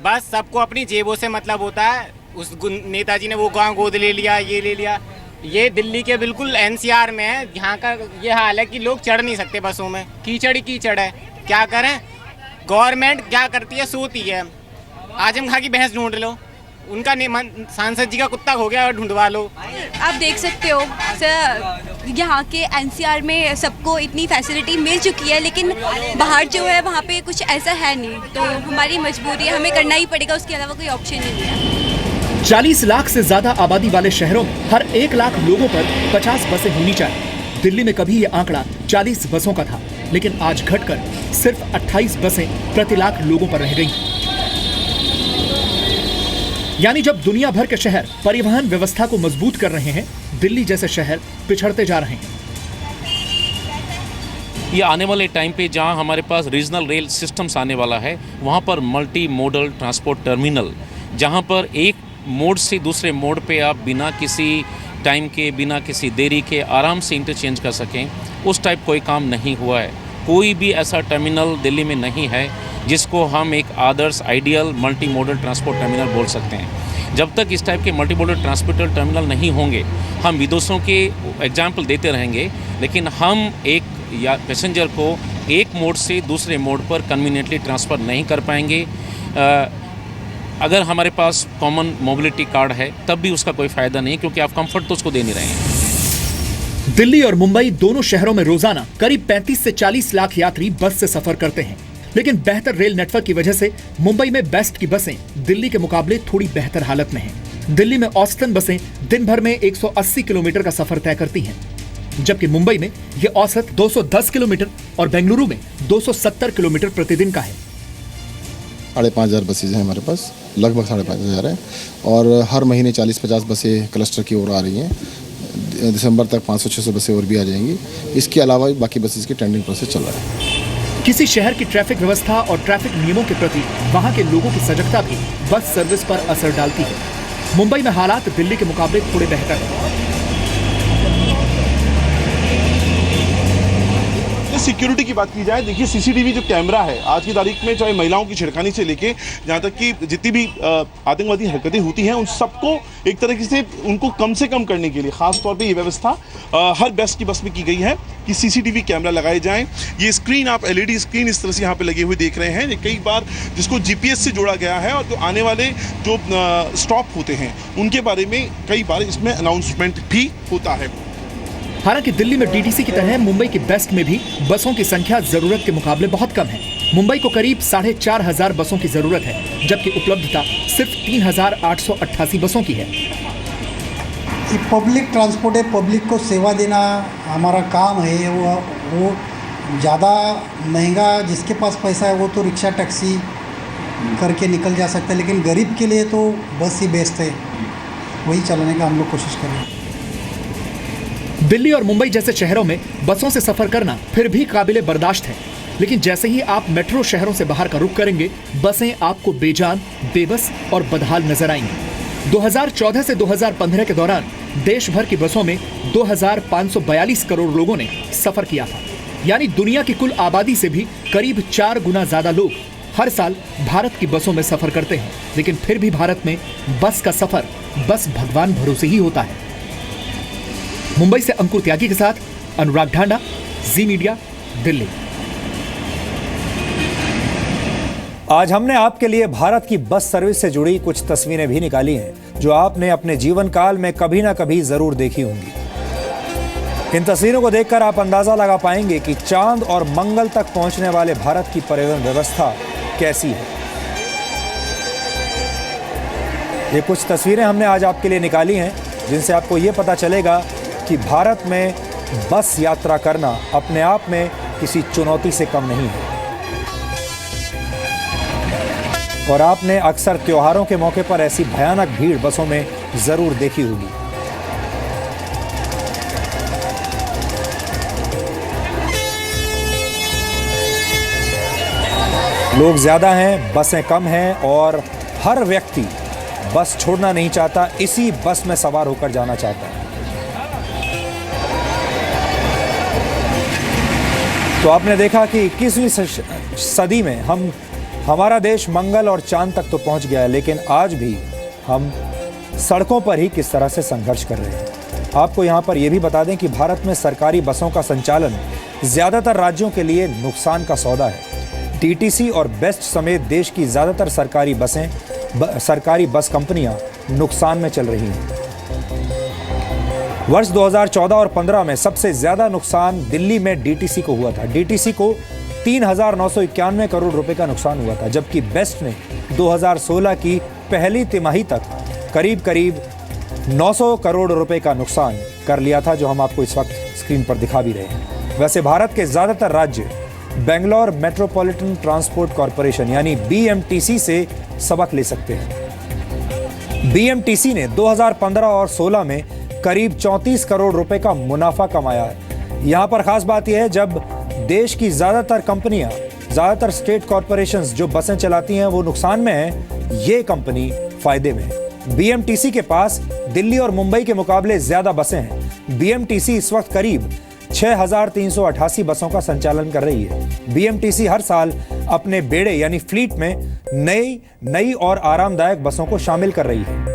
बस सबको अपनी जेबों से मतलब होता है। उस नेताजी ने वो गाँव गोद ले लिया, ये ले लिया। ये दिल्ली के बिल्कुल एनसीआर में है, यहाँ का ये हाल है कि लोग चढ़ नहीं सकते बसों में, कीचड़ ही कीचड़ है। क्या करें? गवर्नमेंट क्या करती है, सोती है। आजम खां की भैंस ढूंढ लो, उनका सांसद जी का कुत्ता हो गया और ढूंढवा लो। आप देख सकते हो सर, यहाँ के एनसीआर में सबको इतनी फैसिलिटी मिल चुकी है, लेकिन बाहर जो है वहाँ पे कुछ ऐसा है नहीं, तो हमारी मजबूरी है, हमें करना ही पड़ेगा, उसके अलावा कोई ऑप्शन नहीं है। 40 लाख से ज्यादा आबादी वाले शहरों में हर 1 लाख लोगों पर 50 बसें होनी चाहिए। दिल्ली में कभी ये आंकड़ा 40 बसों का था, लेकिन आज घटकर सिर्फ 28 बसें प्रति लाख लोगों पर रह गई। यानी जब दुनिया भर के शहर परिवहन व्यवस्था को मजबूत कर रहे हैं, दिल्ली जैसे शहर पिछड़ते जा रहे हैं। ये आने वाले टाइम पे जहां हमारे पास रीजनल रेल सिस्टम्स आने वाला है, वहां पर मल्टी मोडल ट्रांसपोर्ट टर्मिनल, जहां पर एक मोड से दूसरे मोड पे आप बिना किसी टाइम के, बिना किसी देरी के आराम से इंटरचेंज कर सकें, उस टाइप कोई काम नहीं हुआ है। कोई भी ऐसा टर्मिनल दिल्ली में नहीं है जिसको हम एक आदर्श ideal multi modal transport terminal बोल सकते हैं। जब तक इस टाइप के मल्टी मॉडल ट्रांसपोर्ट टर्मिनल नहीं होंगे, हम विदेशों के एग्जाम्पल देते रहेंगे, लेकिन हम एक या पैसेंजर को एक मोड से दूसरे मोड पर कन्वीनियंटली ट्रांसफ़र नहीं कर पाएंगे। अगर हमारे पास कॉमन मोबिलिटी कार्ड है तब भी उसका कोई फ़ायदा नहीं, क्योंकि आप कंफर्ट तो उसको दे नहीं रहे हैं। दिल्ली और मुंबई दोनों शहरों में रोजाना करीब 35 से 40 लाख यात्री बस से सफर करते हैं, लेकिन बेहतर रेल नेटवर्क की वजह से मुंबई में बेस्ट की बसें दिल्ली के मुकाबले थोड़ी बेहतर हालत में हैं। दिल्ली में औसतन बसें दिन भर में 180 किलोमीटर का सफर तय करती हैं, जबकि मुंबई में यह औसत 210 किलोमीटर और बेंगलुरु में 270 किलोमीटर प्रतिदिन का है। 5,500 बसेज हैं हमारे पास, लगभग 5,500 हैं, और हर महीने 40-50 बसें क्लस्टर की ओर आ रही हैं। दिसंबर तक 500-600 बसें और भी आ जाएंगी। इसके अलावा बाकी बसेज की टेंडरिंग प्रोसेस चल रहा है। किसी शहर की ट्रैफिक व्यवस्था और ट्रैफिक नियमों के प्रति वहां के लोगों की सजगता भी बस सर्विस पर असर डालती है। मुंबई में हालात दिल्ली के मुकाबले थोड़े बेहतर हैं। सिक्योरिटी की बात की जाए, देखिए सीसीटीवी जो कैमरा है आज की तारीख में, चाहे महिलाओं की छिड़खानी से लेके जहाँ तक कि जितनी भी आतंकवादी हरकतें होती हैं, उन सबको एक तरीके से उनको कम से कम करने के लिए खास तौर पे ये व्यवस्था हर बेस्ट की बस में की गई है कि सीसीटीवी कैमरा लगाए जाएं। ये स्क्रीन, आप एलईडी स्क्रीन इस तरह से यहाँ पे लगे हुए देख रहे हैं, कई बार जिसको जीपीएस से जोड़ा गया है, और जो आने वाले जो स्टॉप होते हैं उनके बारे में कई बार इसमें अनाउंसमेंट भी होता है। हालांकि दिल्ली में डीटीसी की तरह मुंबई की बेस्ट में भी बसों की संख्या जरूरत के मुकाबले बहुत कम है। मुंबई को करीब 4,500 बसों की जरूरत है, जबकि उपलब्धता सिर्फ 3,888 बसों की है। पब्लिक ट्रांसपोर्ट है, पब्लिक को सेवा देना हमारा काम है। वो ज़्यादा महंगा, जिसके पास पैसा है वो तो रिक्शा टैक्सी करके निकल जा सकता है, लेकिन गरीब के लिए तो बस ही बेस्ट है, वही चलाने का हम लोग कोशिश कर रहे हैं। दिल्ली और मुंबई जैसे शहरों में बसों से सफर करना फिर भी काबिले बर्दाश्त है, लेकिन जैसे ही आप मेट्रो शहरों से बाहर का रुख करेंगे, बसें आपको बेजान, बेबस और बदहाल नजर आएंगी। 2014 से 2015 के दौरान देश भर की बसों में 2,542 करोड़ लोगों ने सफर किया था, यानी दुनिया की कुल आबादी से भी करीब 4 गुना ज्यादा लोग हर साल भारत की बसों में सफर करते हैं। लेकिन फिर भी भारत में बस का सफर बस भगवान भरोसे ही होता है। मुंबई से अंकुर त्यागी के साथ अनुराग ढांडा, जी मीडिया, दिल्ली। आज हमने आपके लिए भारत की बस सर्विस से जुड़ी कुछ तस्वीरें भी निकाली हैं जो आपने अपने जीवन काल में कभी ना कभी जरूर देखी होंगी। इन तस्वीरों को देखकर आप अंदाजा लगा पाएंगे कि चांद और मंगल तक पहुंचने वाले भारत की परिवहन व्यवस्था कैसी है। ये कुछ तस्वीरें हमने आज आपके लिए निकाली हैं जिनसे आपको ये पता चलेगा कि भारत में बस यात्रा करना अपने आप में किसी चुनौती से कम नहीं है। और आपने अक्सर त्योहारों के मौके पर ऐसी भयानक भीड़ बसों में जरूर देखी होगी। लोग ज्यादा हैं, बसें कम हैं और हर व्यक्ति बस छोड़ना नहीं चाहता, इसी बस में सवार होकर जाना चाहता है। तो आपने देखा कि 21वीं सदी में हमारा देश मंगल और चांद तक तो पहुंच गया है, लेकिन आज भी हम सड़कों पर ही किस तरह से संघर्ष कर रहे हैं। आपको यहां पर यह भी बता दें कि भारत में सरकारी बसों का संचालन ज्यादातर राज्यों के लिए नुकसान का सौदा है। टीटीसी और बेस्ट समेत देश की ज्यादातर सरकारी बस कंपनियां नुकसान में चल रही हैं। वर्ष 2014 और 15 में सबसे ज्यादा नुकसान दिल्ली में डीटीसी को हुआ था। डीटीसी को 3,991 करोड़ रुपए का नुकसान हुआ था, जबकि बेस्ट ने 2016 की पहली तिमाही तक करीब 900 करोड़ रुपए का नुकसान कर लिया था, जो हम आपको इस वक्त स्क्रीन पर दिखा भी रहे हैं। वैसे भारत के ज्यादातर राज्य बेंगलोर मेट्रोपॉलिटन ट्रांसपोर्ट कॉरपोरेशन यानी बीएमटीसी से सबक ले सकते हैं। बीएमटीसी ने 2015 और 16 में करीब 34 करोड़ रुपए का मुनाफा कमाया है। यहां पर खास बात यह है, जब देश की ज्यादातर कंपनियां, ज्यादातर स्टेट कॉरपोरेशंस जो बसें चलाती हैं वो नुकसान में है, ये कंपनी फायदे में है। बीएमटीसी के पास दिल्ली और मुंबई के मुकाबले ज्यादा बसें हैं। बीएमटीसी इस वक्त करीब 6,388 बसों का संचालन कर रही है। बीएमटीसी हर साल अपने बेड़े यानी फ्लीट में नई और आरामदायक बसों को शामिल कर रही है।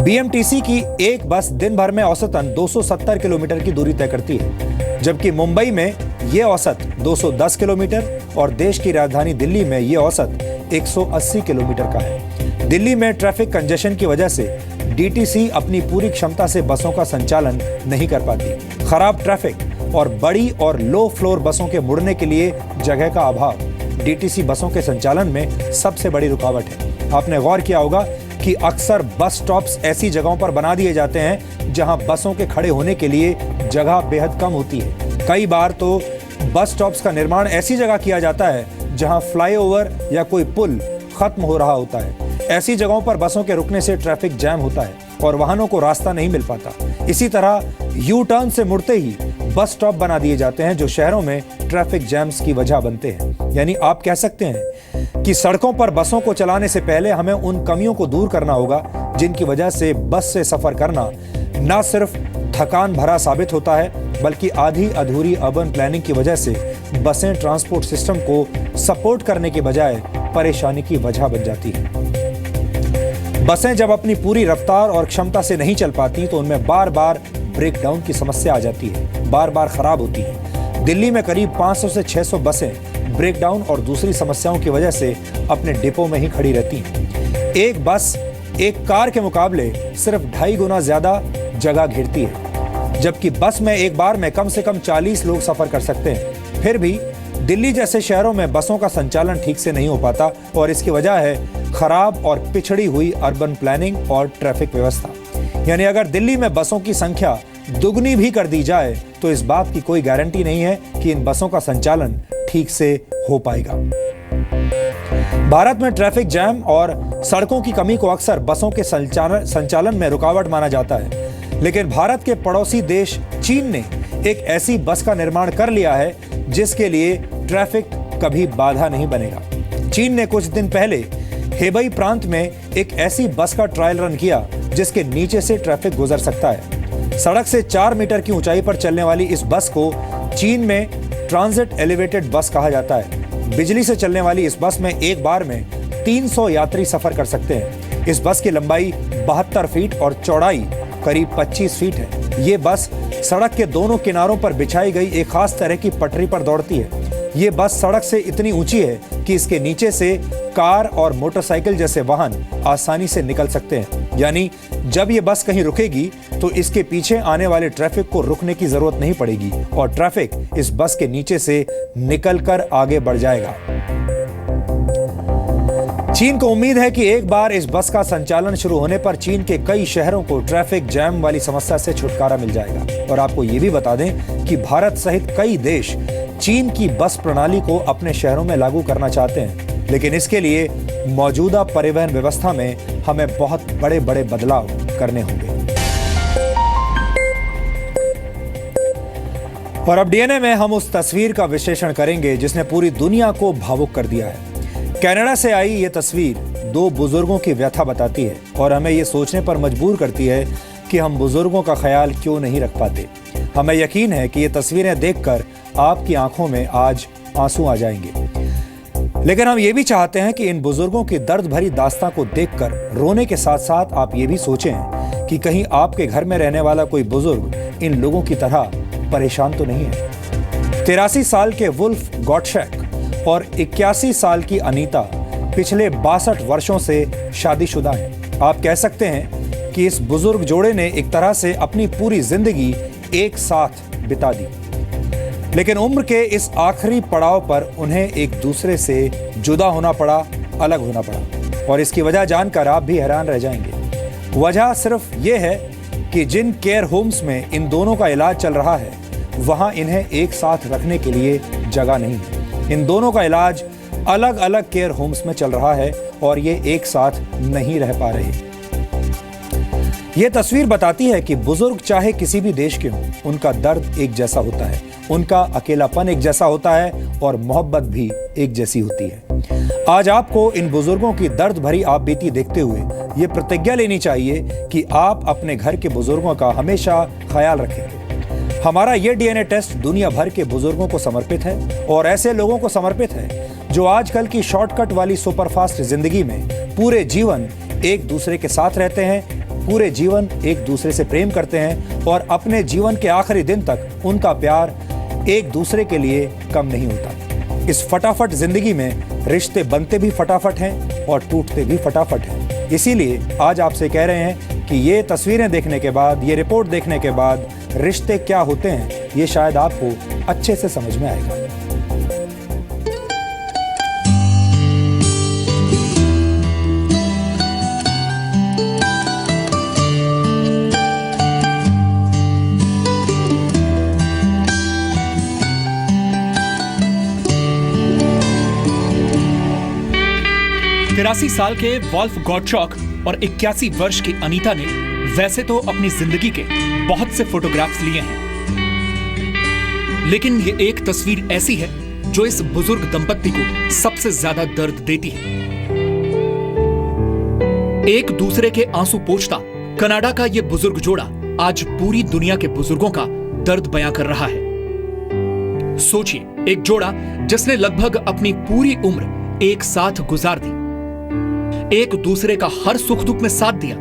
बीएमटीसी की एक बस दिन भर में औसतन 270 किलोमीटर की दूरी तय करती है, जबकि मुंबई में यह औसत 210 किलोमीटर और देश की राजधानी दिल्ली में यह औसत 180 किलोमीटर का है। दिल्ली में ट्रैफिक कंजेशन की वजह से डीटीसी अपनी पूरी क्षमता से बसों का संचालन नहीं कर पाती। खराब ट्रैफिक और बड़ी और लो फ्लोर बसों के मुड़ने के लिए जगह का अभाव डीटीसी बसों के संचालन में सबसे बड़ी रुकावट है। आपने गौर किया होगा कि अक्सर बस स्टॉप्स ऐसी जगहों पर बना दिए जाते हैं जहां बसों के खड़े होने के लिए जगह बेहद कम होती है। कई बार तो बस स्टॉप्स का निर्माण ऐसी जगह किया जाता है जहां फ्लाईओवर या कोई पुल खत्म हो रहा होता है। ऐसी जगहों पर बसों के रुकने से ट्रैफिक जैम होता है और वाहनों को रास्ता नहीं मिल पाता। इसी तरह यू टर्न से मुड़ते ही बस स्टॉप बना दिए जाते हैं जो शहरों में ट्रैफिक जैम्स की वजह बनते हैं। यानी आप कह सकते हैं कि सड़कों पर बसों को चलाने से पहले हमें उन कमियों को दूर करना होगा जिनकी वजह से बस से सफर करना न सिर्फ थकान भरा साबित होता है बल्कि आधी अधूरी अर्बन प्लानिंग की वजह से बसें ट्रांसपोर्ट सिस्टम को सपोर्ट करने के बजाय परेशानी की वजह बन जाती है। बसें जब अपनी पूरी रफ्तार और क्षमता से नहीं चल पाती तो उनमें बार बार ब्रेकडाउन की समस्या आ जाती है, बार बार खराब होती है। दिल्ली में करीब 500 से 600 बसें ब्रेकडाउन और दूसरी समस्याओं की वजह से अपने डिपो में ही खड़ी रहती हैं। एक बस एक कार के मुकाबले सिर्फ 2.5 गुना ज्यादा जगह घेरती है, जबकि बस में एक बार में कम से कम 40 लोग सफर कर सकते हैं। फिर भी दिल्ली जैसे शहरों में बसों का संचालन ठीक से नहीं हो पाता और इसकी वजह है खराब और पिछड़ी हुई अर्बन प्लानिंग और ट्रैफिक व्यवस्था। यानी अगर दिल्ली में बसों की संख्या दुगनी भी कर दी जाए तो इस बात की कोई गारंटी नहीं है कि इन बसों का संचालन ठीक से हो पाएगा। भारत में ट्रैफिक जैम और सड़कों की कमी को अक्सर बसों के संचालन में रुकावट माना जाता है, लेकिन भारत के पड़ोसी देश चीन ने एक ऐसी बस का निर्माण कर लिया है जिसके लिए ट्रैफिक कभी बाधा नहीं बनेगा। चीन ने कुछ दिन पहले हेबई प्रांत में एक ऐसी बस का ट्रायल रन किया जिसके नीचे से ट्रैफिक गुजर सकता है। सड़क से 4 मीटर की ऊंचाई पर चलने वाली इस बस को चीन में ट्रांजिट एलिवेटेड बस कहा जाता है। बिजली से चलने वाली इस बस में एक बार में 300 यात्री सफर कर सकते हैं। इस बस की लंबाई 72 फीट और चौड़ाई करीब 25 फीट है। ये बस सड़क के दोनों किनारों पर बिछाई गई एक खास तरह की पटरी पर दौड़ती है। ये बस सड़क से इतनी ऊंची है कि इसके नीचे से कार और मोटरसाइकिल जैसे वाहन आसानी से निकल सकते हैं। यानी जब ये बस कहीं रुकेगी तो इसके पीछे आने वाले ट्रैफिक को रुकने की जरूरत नहीं पड़ेगी और ट्रैफिक इस बस के नीचे से निकलकर आगे बढ़ जाएगा। चीन को उम्मीद है कि एक बार इस बस का संचालन शुरू होने पर चीन के कई शहरों को ट्रैफिक जैम वाली समस्या से छुटकारा मिल जाएगा। और आपको ये भी बता दें कि भारत सहित कई देश चीन की बस प्रणाली को अपने शहरों में लागू करना चाहते हैं, लेकिन इसके लिए मौजूदा परिवहन व्यवस्था में हमें बहुत बड़े बड़े बदलाव करने होंगे। और अब डीएनए में हम उस तस्वीर का विश्लेषण करेंगे जिसने पूरी दुनिया को भावुक कर दिया है। कनाडा से आई ये तस्वीर 2 बुजुर्गों की व्यथा बताती है और हमें ये सोचने पर मजबूर करती है कि हम बुजुर्गों का ख्याल क्यों नहीं रख पाते। हमें यकीन है कि ये तस्वीरें देखकर आपकी आंखों में आज आंसू आ जाएंगे, लेकिन हम ये भी चाहते हैं कि इन बुजुर्गों की दर्द भरी दास्तां को देखकर रोने के साथ साथ आप ये भी सोचें कि कहीं आपके घर में रहने वाला कोई बुजुर्ग इन लोगों की तरह परेशान तो नहीं है। 83 साल के वुल्फ गॉटशेक और 81 साल की अनीता पिछले 62 वर्षों से शादीशुदा हैं। आप कह सकते हैं कि इस बुजुर्ग जोड़े ने एक तरह से अपनी पूरी जिंदगी एक साथ बिता दी, लेकिन उम्र के इस आखिरी पड़ाव पर उन्हें एक दूसरे से जुदा होना पड़ा, अलग होना पड़ा। और इसकी वजह जानकर आप भी हैरान रह जाएंगे। वजह सिर्फ ये है कि जिन केयर होम्स में इन दोनों का इलाज चल रहा है वहां इन्हें एक साथ रखने के लिए जगह नहीं है। इन दोनों का इलाज अलग अलग केयर होम्स में चल रहा है और ये एक साथ नहीं रह पा रहे। ये तस्वीर बताती है कि बुजुर्ग चाहे किसी भी देश के हों, उनका दर्द एक जैसा होता है, उनका अकेलापन एक जैसा होता है और मोहब्बत भी एक जैसी होती है। आज आपको इन बुजुर्गों की दर्द भरी आपबीती देखते हुए ये प्रतिज्ञा लेनी चाहिए कि आप अपने घर के बुजुर्गों का हमेशा ख्याल रखेंगे। हमारा ये डीएनए टेस्ट दुनिया भर के बुजुर्गों को समर्पित है और ऐसे लोगों को समर्पित है जो आजकल की शॉर्टकट वाली सुपरफास्ट जिंदगी में पूरे जीवन एक दूसरे के साथ रहते हैं, पूरे जीवन एक दूसरे से प्रेम करते हैं और अपने जीवन के आखिरी दिन तक उनका प्यार एक दूसरे के लिए कम नहीं होता। इस फटाफट जिंदगी में रिश्ते बनते भी फटाफट हैं और टूटते भी फटाफट हैं। इसीलिए आज आपसे कह रहे हैं कि ये तस्वीरें देखने के बाद, ये रिपोर्ट देखने के बाद रिश्ते क्या होते हैं ये शायद आपको अच्छे से समझ में आएगा। 83 साल के वॉल्फ गॉडचॉक और 81 वर्ष की अनीता ने वैसे तो अपनी जिंदगी के बहुत से फोटोग्राफ्स लिए हैं, लेकिन ये एक तस्वीर ऐसी है जो इस बुजुर्ग दंपत्ति को सबसे ज्यादा दर्द देती है। एक दूसरे के आंसू पोंछता कनाडा का ये बुजुर्ग जोड़ा आज पूरी दुनिया के बुजुर्गों का दर्द बयां कर रहा है। सोचिए, एक जोड़ा जिसने लगभग अपनी पूरी उम्र एक साथ गुजार दी, एक दूसरे का हर सुख दुख में साथ दिया,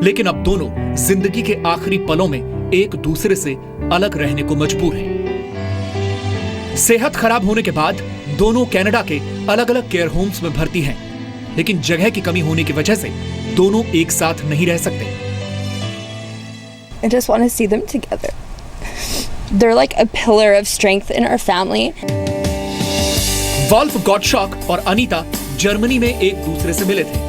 लेकिन अब दोनों जिंदगी के आखिरी पलों में एक दूसरे से अलग रहने को मजबूर हैं। सेहत खराब होने के बाद दोनों कनाडा के अलग अलग केयर होम्स में भर्ती हैं, लेकिन जगह की कमी होने की वजह से दोनों एक साथ नहीं रह सकते। I just want to see them together. They're like a pillar of strength in our family. Wolf गॉडचॉक और अनीता जर्मनी में एक दूसरे से मिले थे।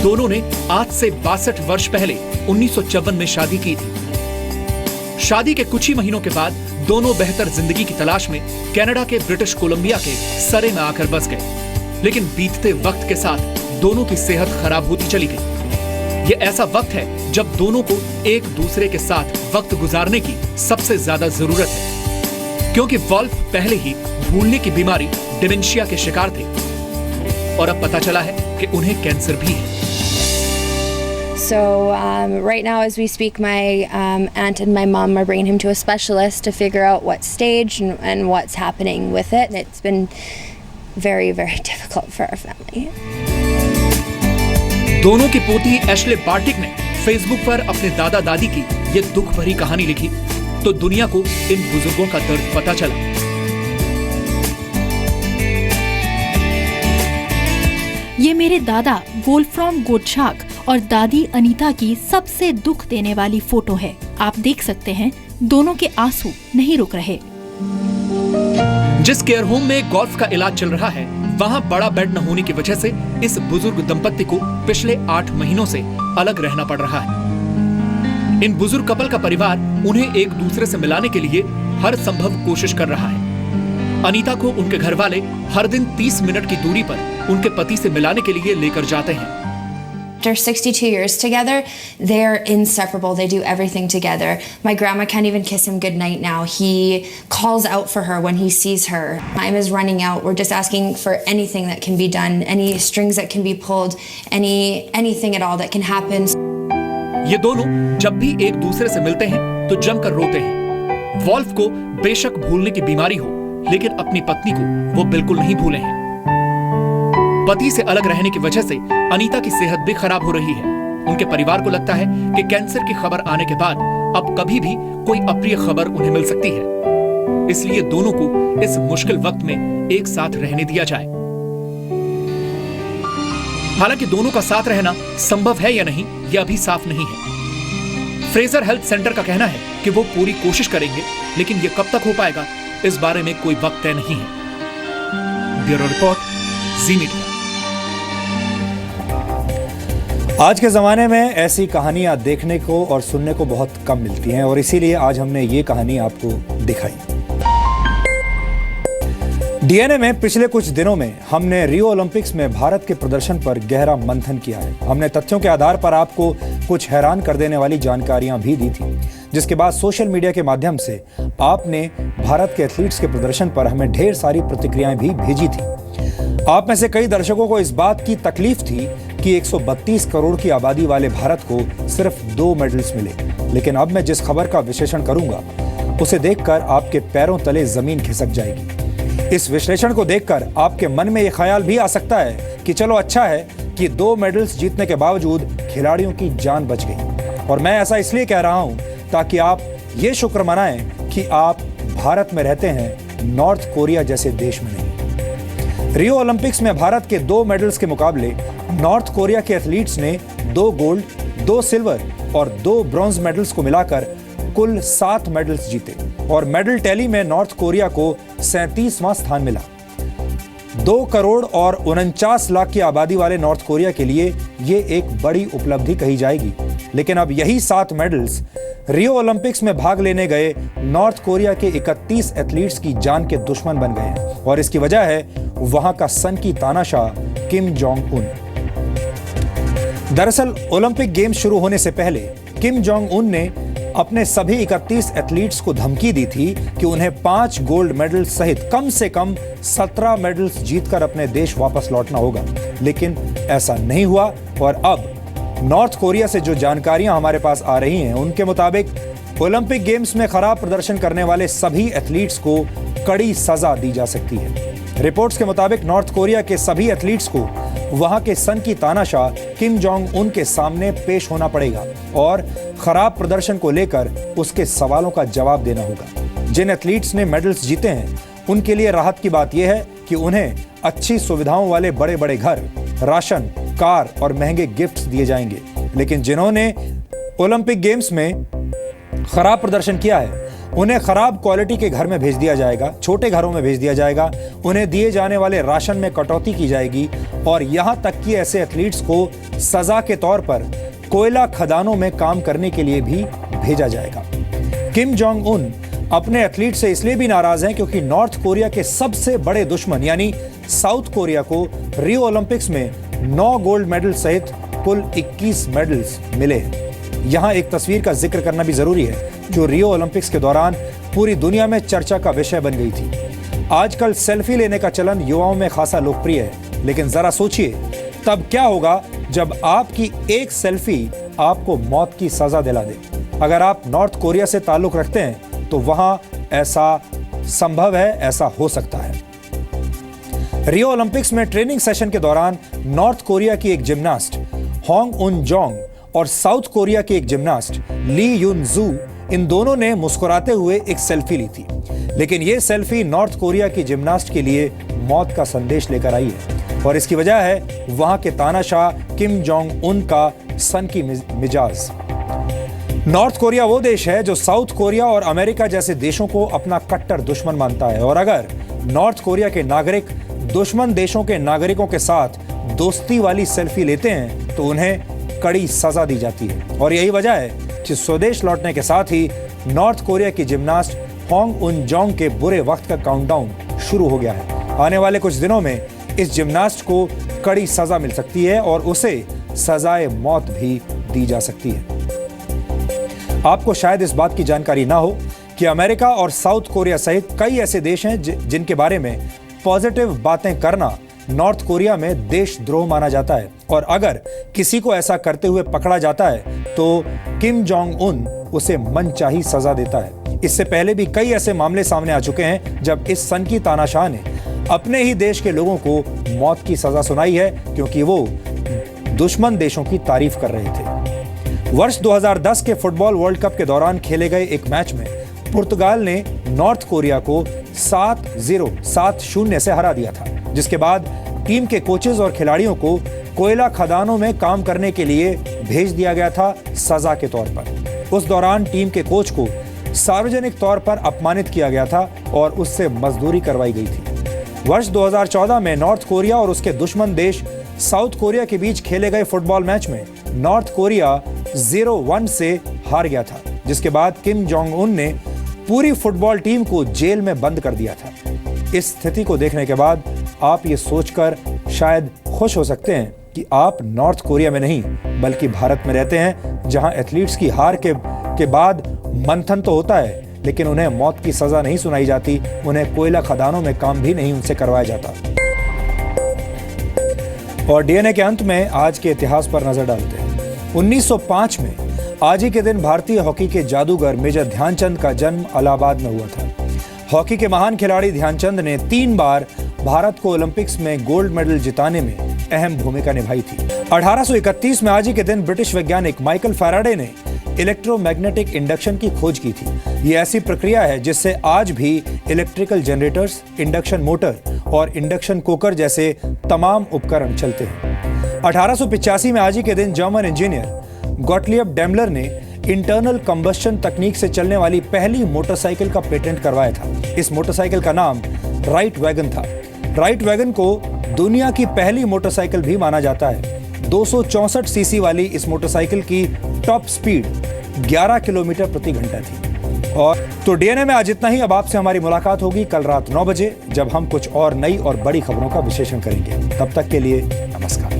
दोनों ने आज से 62 वर्ष पहले 1954 में शादी की थी। शादी के कुछ ही महीनों के बाद दोनों बेहतर जिंदगी की तलाश में कनाडा के ब्रिटिश कोलंबिया के सरे में आकर बस गए, लेकिन बीतते वक्त के साथ दोनों की सेहत खराब होती चली गई। ये ऐसा वक्त है जब दोनों को एक दूसरे के साथ वक्त गुजारने की सबसे ज्यादा जरूरत है, क्योंकि वॉल्फ पहले ही भूलने की बीमारी डिमेंशिया के शिकार थे और अब पता चला है कि उन्हें कैंसर भी है। So right now as we speak, my aunt and my mom are bringing him to a specialist to figure out what stage and what's happening with it. And it's been very, very difficult for our family. दोनों की पोती Ashley बार्टिक ने Facebook पर अपने दादा दादी की ये दुख भरी कहानी लिखी तो दुनिया को इन बुजुर्गों का दर्द पता चला। ये मेरे दादा वोल्फ्राम गोडचाक और दादी अनीता की सबसे दुख देने वाली फोटो है। आप देख सकते हैं दोनों के आंसू नहीं रुक रहे। जिस केयर होम में गोल्फ का इलाज चल रहा है, वहाँ बड़ा बेड न होने की वजह से इस बुजुर्ग दंपत्ति को पिछले 8 महीनों से अलग रहना पड़ रहा है। इन बुजुर्ग कपल का परिवार उन्हें एक दूसरे से मिलाने के लिए हर संभव कोशिश कर रहा है। अनीता को उनके घर वाले हर दिन 30 मिनट की दूरी पर उनके पति से मिलाने के लिए लेकर जाते हैं। After 62 years together, they're inseparable. They do everything together. My grandma can't even kiss him goodnight now. He calls out for her when he sees her. Time is running out. We're just asking for anything that can be done, any strings that can be pulled, anything at all that can happen. ये दोनों जब भी एक दूसरे से मिलते हैं तो जमकर रोते हैं। वॉल्फ को बेशक भूलने की बीमारी हो, लेकिन अपनी पत्नी को वो बिल्कुल नहीं भूले हैं। पति से अलग रहने की वजह से अनीता की सेहत भी खराब हो रही है। उनके परिवार को लगता है कि कैंसर की खबर आने के बाद अब कभी भी कोई अप्रिय खबर उन्हें मिल सकती है, इसलिए दोनों को इस मुश्किल वक्त में एक साथ रहने दिया जाए। हालांकि दोनों का साथ रहना संभव है या नहीं, यह अभी साफ नहीं है। फ्रेजर हेल्थ सेंटर का कहना है कि वो पूरी कोशिश करेंगे, लेकिन ये कब तक हो पाएगा इस बारे में कोई वक्त तय नहीं है। ब्यूरो रिपोर्ट, जी मीडिया। आज के ज़माने में ऐसी कहानियां देखने को और सुनने को बहुत कम मिलती हैं और इसीलिए आज हमने ये कहानी आपको दिखाई। डीएनए में पिछले कुछ दिनों में हमने रियो ओलंपिक्स में भारत के प्रदर्शन पर गहरा मंथन किया है। हमने तथ्यों के आधार पर आपको कुछ हैरान कर देने वाली जानकारियां भी दी थी, जिसके बाद सोशल मीडिया के माध्यम से आपने भारत के एथलीट्स के प्रदर्शन पर हमें ढेर सारी प्रतिक्रियाएं भी भेजी थी। आप में से कई दर्शकों को इस बात की तकलीफ थी कि 132 करोड़ की आबादी वाले भारत को सिर्फ 2 मेडल्स मिले, लेकिन अब मैं जिस खबर का विश्लेषण करूंगा उसे देखकर आपके पैरों तले जमीन खिसक जाएगी। इस विश्लेषण को देखकर आपके मन में यह ख्याल भी आ सकता है कि चलो अच्छा है कि 2 मेडल्स जीतने के बावजूद खिलाड़ियों की जान बच गई। और मैं ऐसा इसलिए कह रहा हूं ताकि आप ये शुक्र मनाएं कि आप भारत में रहते हैं, नॉर्थ कोरिया जैसे देश में नहीं। रियो ओलंपिक्स में भारत के 2 मेडल्स के मुकाबले नॉर्थ कोरिया के एथलीट्स ने 2 गोल्ड, 2 सिल्वर और 2 ब्रॉन्ज मेडल्स को मिलाकर कुल 7 मेडल्स जीते और मेडल टैली में नॉर्थ कोरिया को 37वां स्थान मिला। 2 करोड़ और 49 लाख की आबादी वाले नॉर्थ कोरिया के लिए ये एक बड़ी उपलब्धि कही जाएगी, लेकिन अब यही 7 मेडल्स रियो ओलंपिक्स में भाग लेने गए नॉर्थ कोरिया के 31 एथलीट्स की जान के दुश्मन बन गए हैं और इसकी वजह है वहां का सन की तानाशाह किम जोंग उन। दरअसल ओलंपिक गेम्स शुरू होने से पहले किम जोंग उन ने अपने सभी 31 एथलीट्स को धमकी दी थी कि उन्हें 5 गोल्ड मेडल सहित कम से कम 17 मेडल्स जीतकर अपने देश वापस लौटना होगा। लेकिन ऐसा नहीं हुआ और अब नॉर्थ कोरिया से जो जानकारियां हमारे पास आ रही हैं, उनके मुताबिक ओलंपिक गेम्स में खराब प्रदर्शन करने वाले सभी एथलीट्स को कड़ी सजा दी जा सकती है। रिपोर्ट्स के मुताबिक नॉर्थ कोरिया के सभी एथलीट्स को वहां के सन की तानाशाह किम जोंग उन के सामने पेश होना पड़ेगा और खराब प्रदर्शन को लेकर उसके सवालों का जवाब देना होगा। जिन एथलीट्स ने मेडल्स जीते हैं, उनके लिए राहत की बात यह है कि उन्हें अच्छी सुविधाओं वाले बड़े बड़े घर, राशन, कार और महंगे गिफ्ट्स दिए जाएंगे। लेकिन जिन्होंने ओलंपिक गेम्स में खराब प्रदर्शन किया है, उन्हें खराब क्वालिटी के घर में भेज दिया जाएगा, छोटे घरों में भेज दिया जाएगा, उन्हें दिए जाने वाले राशन में कटौती की जाएगी और यहां तक कि ऐसे एथलीट्स को सजा के तौर पर कोयला खदानों में काम करने के लिए भी भेजा जाएगा। किम जोंग उन अपने एथलीट से इसलिए भी नाराज हैं क्योंकि नॉर्थ कोरिया के सबसे बड़े दुश्मन यानी साउथ कोरिया को रियो ओलंपिक्स में 9 गोल्ड मेडल सहित कुल 21 मेडल्स मिले हैं। यहां एक तस्वीर का जिक्र करना भी जरूरी है जो रियो ओलंपिक्स के दौरान पूरी दुनिया में चर्चा का विषय बन गई थी। आजकल सेल्फी लेने का चलन युवाओं में खासा लोकप्रिय है, लेकिन जरा सोचिए तब क्या होगा जब आपकी एक सेल्फी आपको मौत की सजा दिला दे। अगर आप नॉर्थ कोरिया से ताल्लुक रखते हैं तो वहां ऐसा संभव है, ऐसा हो सकता है। रियो ओलंपिक्स में ट्रेनिंग सेशन के दौरान नॉर्थ कोरिया की एक जिम्नास्ट होंग उन जोंग और साउथ कोरिया की एक जिम्नास्ट ली युन जू, इन दोनों ने मुस्कुराते हुए एक सेल्फी ली थी। लेकिन यह सेल्फी नॉर्थ कोरिया की जिम्नास्ट के लिए मौत का संदेश लेकर आई है और इसकी वजह है वहां के तानाशाह किम जोंग उन का सन की मिजाज। नॉर्थ कोरिया वो देश है जो साउथ कोरिया और अमेरिका जैसे देशों को अपना कट्टर दुश्मन मानता है और अगर नॉर्थ कोरिया के नागरिक दुश्मन देशों के नागरिकों के साथ दोस्ती वाली सेल्फी लेते हैं तो उन्हें कड़ी सजा दी जाती है। और यही वजह है कि स्वदेश लौटने के साथ ही नॉर्थ कोरिया की जिम्नास्ट होंग उन जोंग के बुरे वक्त का काउंटडाउन शुरू हो गया है। आने वाले कुछ दिनों में इस जिम्नास्ट को कड़ी सजा मिल सकती है और उसे सजाए मौत भी दी जा सकती है। आपको शायद इस बात की जानकारी ना हो कि अमेरिका और साउथ कोरिया सहित कई ऐसे देश हैं जिनके बारे में पॉजिटिव बातें करना नॉर्थ कोरिया में देशद्रोह माना जाता है और अगर किसी को ऐसा करते हुए पकड़ा जाता है तो किम जोंग उन उसे मनचाही सजा देता है। इससे पहले भी कई ऐसे मामले सामने आ चुके हैं जब इस सन की तानाशाह ने अपने ही देश के लोगों को मौत की सजा सुनाई है क्योंकि वो दुश्मन देशों की तारीफ कर रहे थे। वर्ष 2010 के फुटबॉल वर्ल्ड कप के दौरान खेले गए एक मैच में पुर्तगाल ने नॉर्थ कोरिया को 7-0 से हरा दिया था, जिसके बाद टीम के कोचेज और खिलाड़ियों को कोयला खदानों में काम करने के लिए भेज दिया गया था सजा के तौर पर। उस दौरान टीम के कोच को सार्वजनिक तौर पर अपमानित किया गया था और उससे मजदूरी करवाई गई थी। वर्ष 2014 में नॉर्थ कोरिया और उसके दुश्मन देश साउथ कोरिया के बीच खेले गए फुटबॉल मैच में नॉर्थ कोरिया 0-1 से हार गया था, जिसके बाद किम जोंग उन ने पूरी फुटबॉल टीम को जेल में बंद कर दिया था। इस स्थिति को देखने के बाद आप ये सोचकर शायद खुश हो सकते हैं कि आप नॉर्थ कोरिया में नहीं बल्कि भारत में रहते हैं, जहां एथलीट्स की हार के बाद मंथन तो होता है लेकिन उन्हें मौत की सजा नहीं सुनाई जाती, उन्हें कोयला खदानों में काम भी नहीं उनसे करवाया जाता। और डीएनए के अंत में आज के इतिहास पर नजर डालते हैं। 1905 में आज ही के दिन भारतीय हॉकी के जादूगर मेजर ध्यानचंद का जन्म इलाहाबाद में हुआ था। हॉकी के महान खिलाड़ी ध्यानचंद ने 3 बार भारत को ओलंपिक्स में गोल्ड मेडल जिताने में अहम भूमिका निभाई थी। 1831 में आज ही के दिन ब्रिटिश वैज्ञानिक माइकल फैराडे ने इलेक्ट्रोमैग्नेटिक इंडक्शन की खोज की थी। ये ऐसी प्रक्रिया है जिससे आज भी इलेक्ट्रिकल जनरेटर्स, इंडक्शन मोटर और इंडक्शन कुकर जैसे तमाम उपकरण चलते हैं। 1885 में आज ही के दिन जर्मन इंजीनियर गॉटलिब डेमलर ने इंटरनल कंबस्शन तकनीक से चलने वाली पहली मोटरसाइकिल का पेटेंट करवाया था। इस मोटरसाइकिल का नाम राइट वैगन था। राइट वैगन को दुनिया की पहली मोटरसाइकिल भी माना जाता है। 264 सीसी वाली इस मोटरसाइकिल की टॉप स्पीड 11 किलोमीटर प्रति घंटा थी। और तो डीएनए में आज इतना ही। अब आपसे हमारी मुलाकात होगी कल रात 9 बजे, जब हम कुछ और नई और बड़ी खबरों का विश्लेषण करेंगे। तब तक के लिए नमस्कार।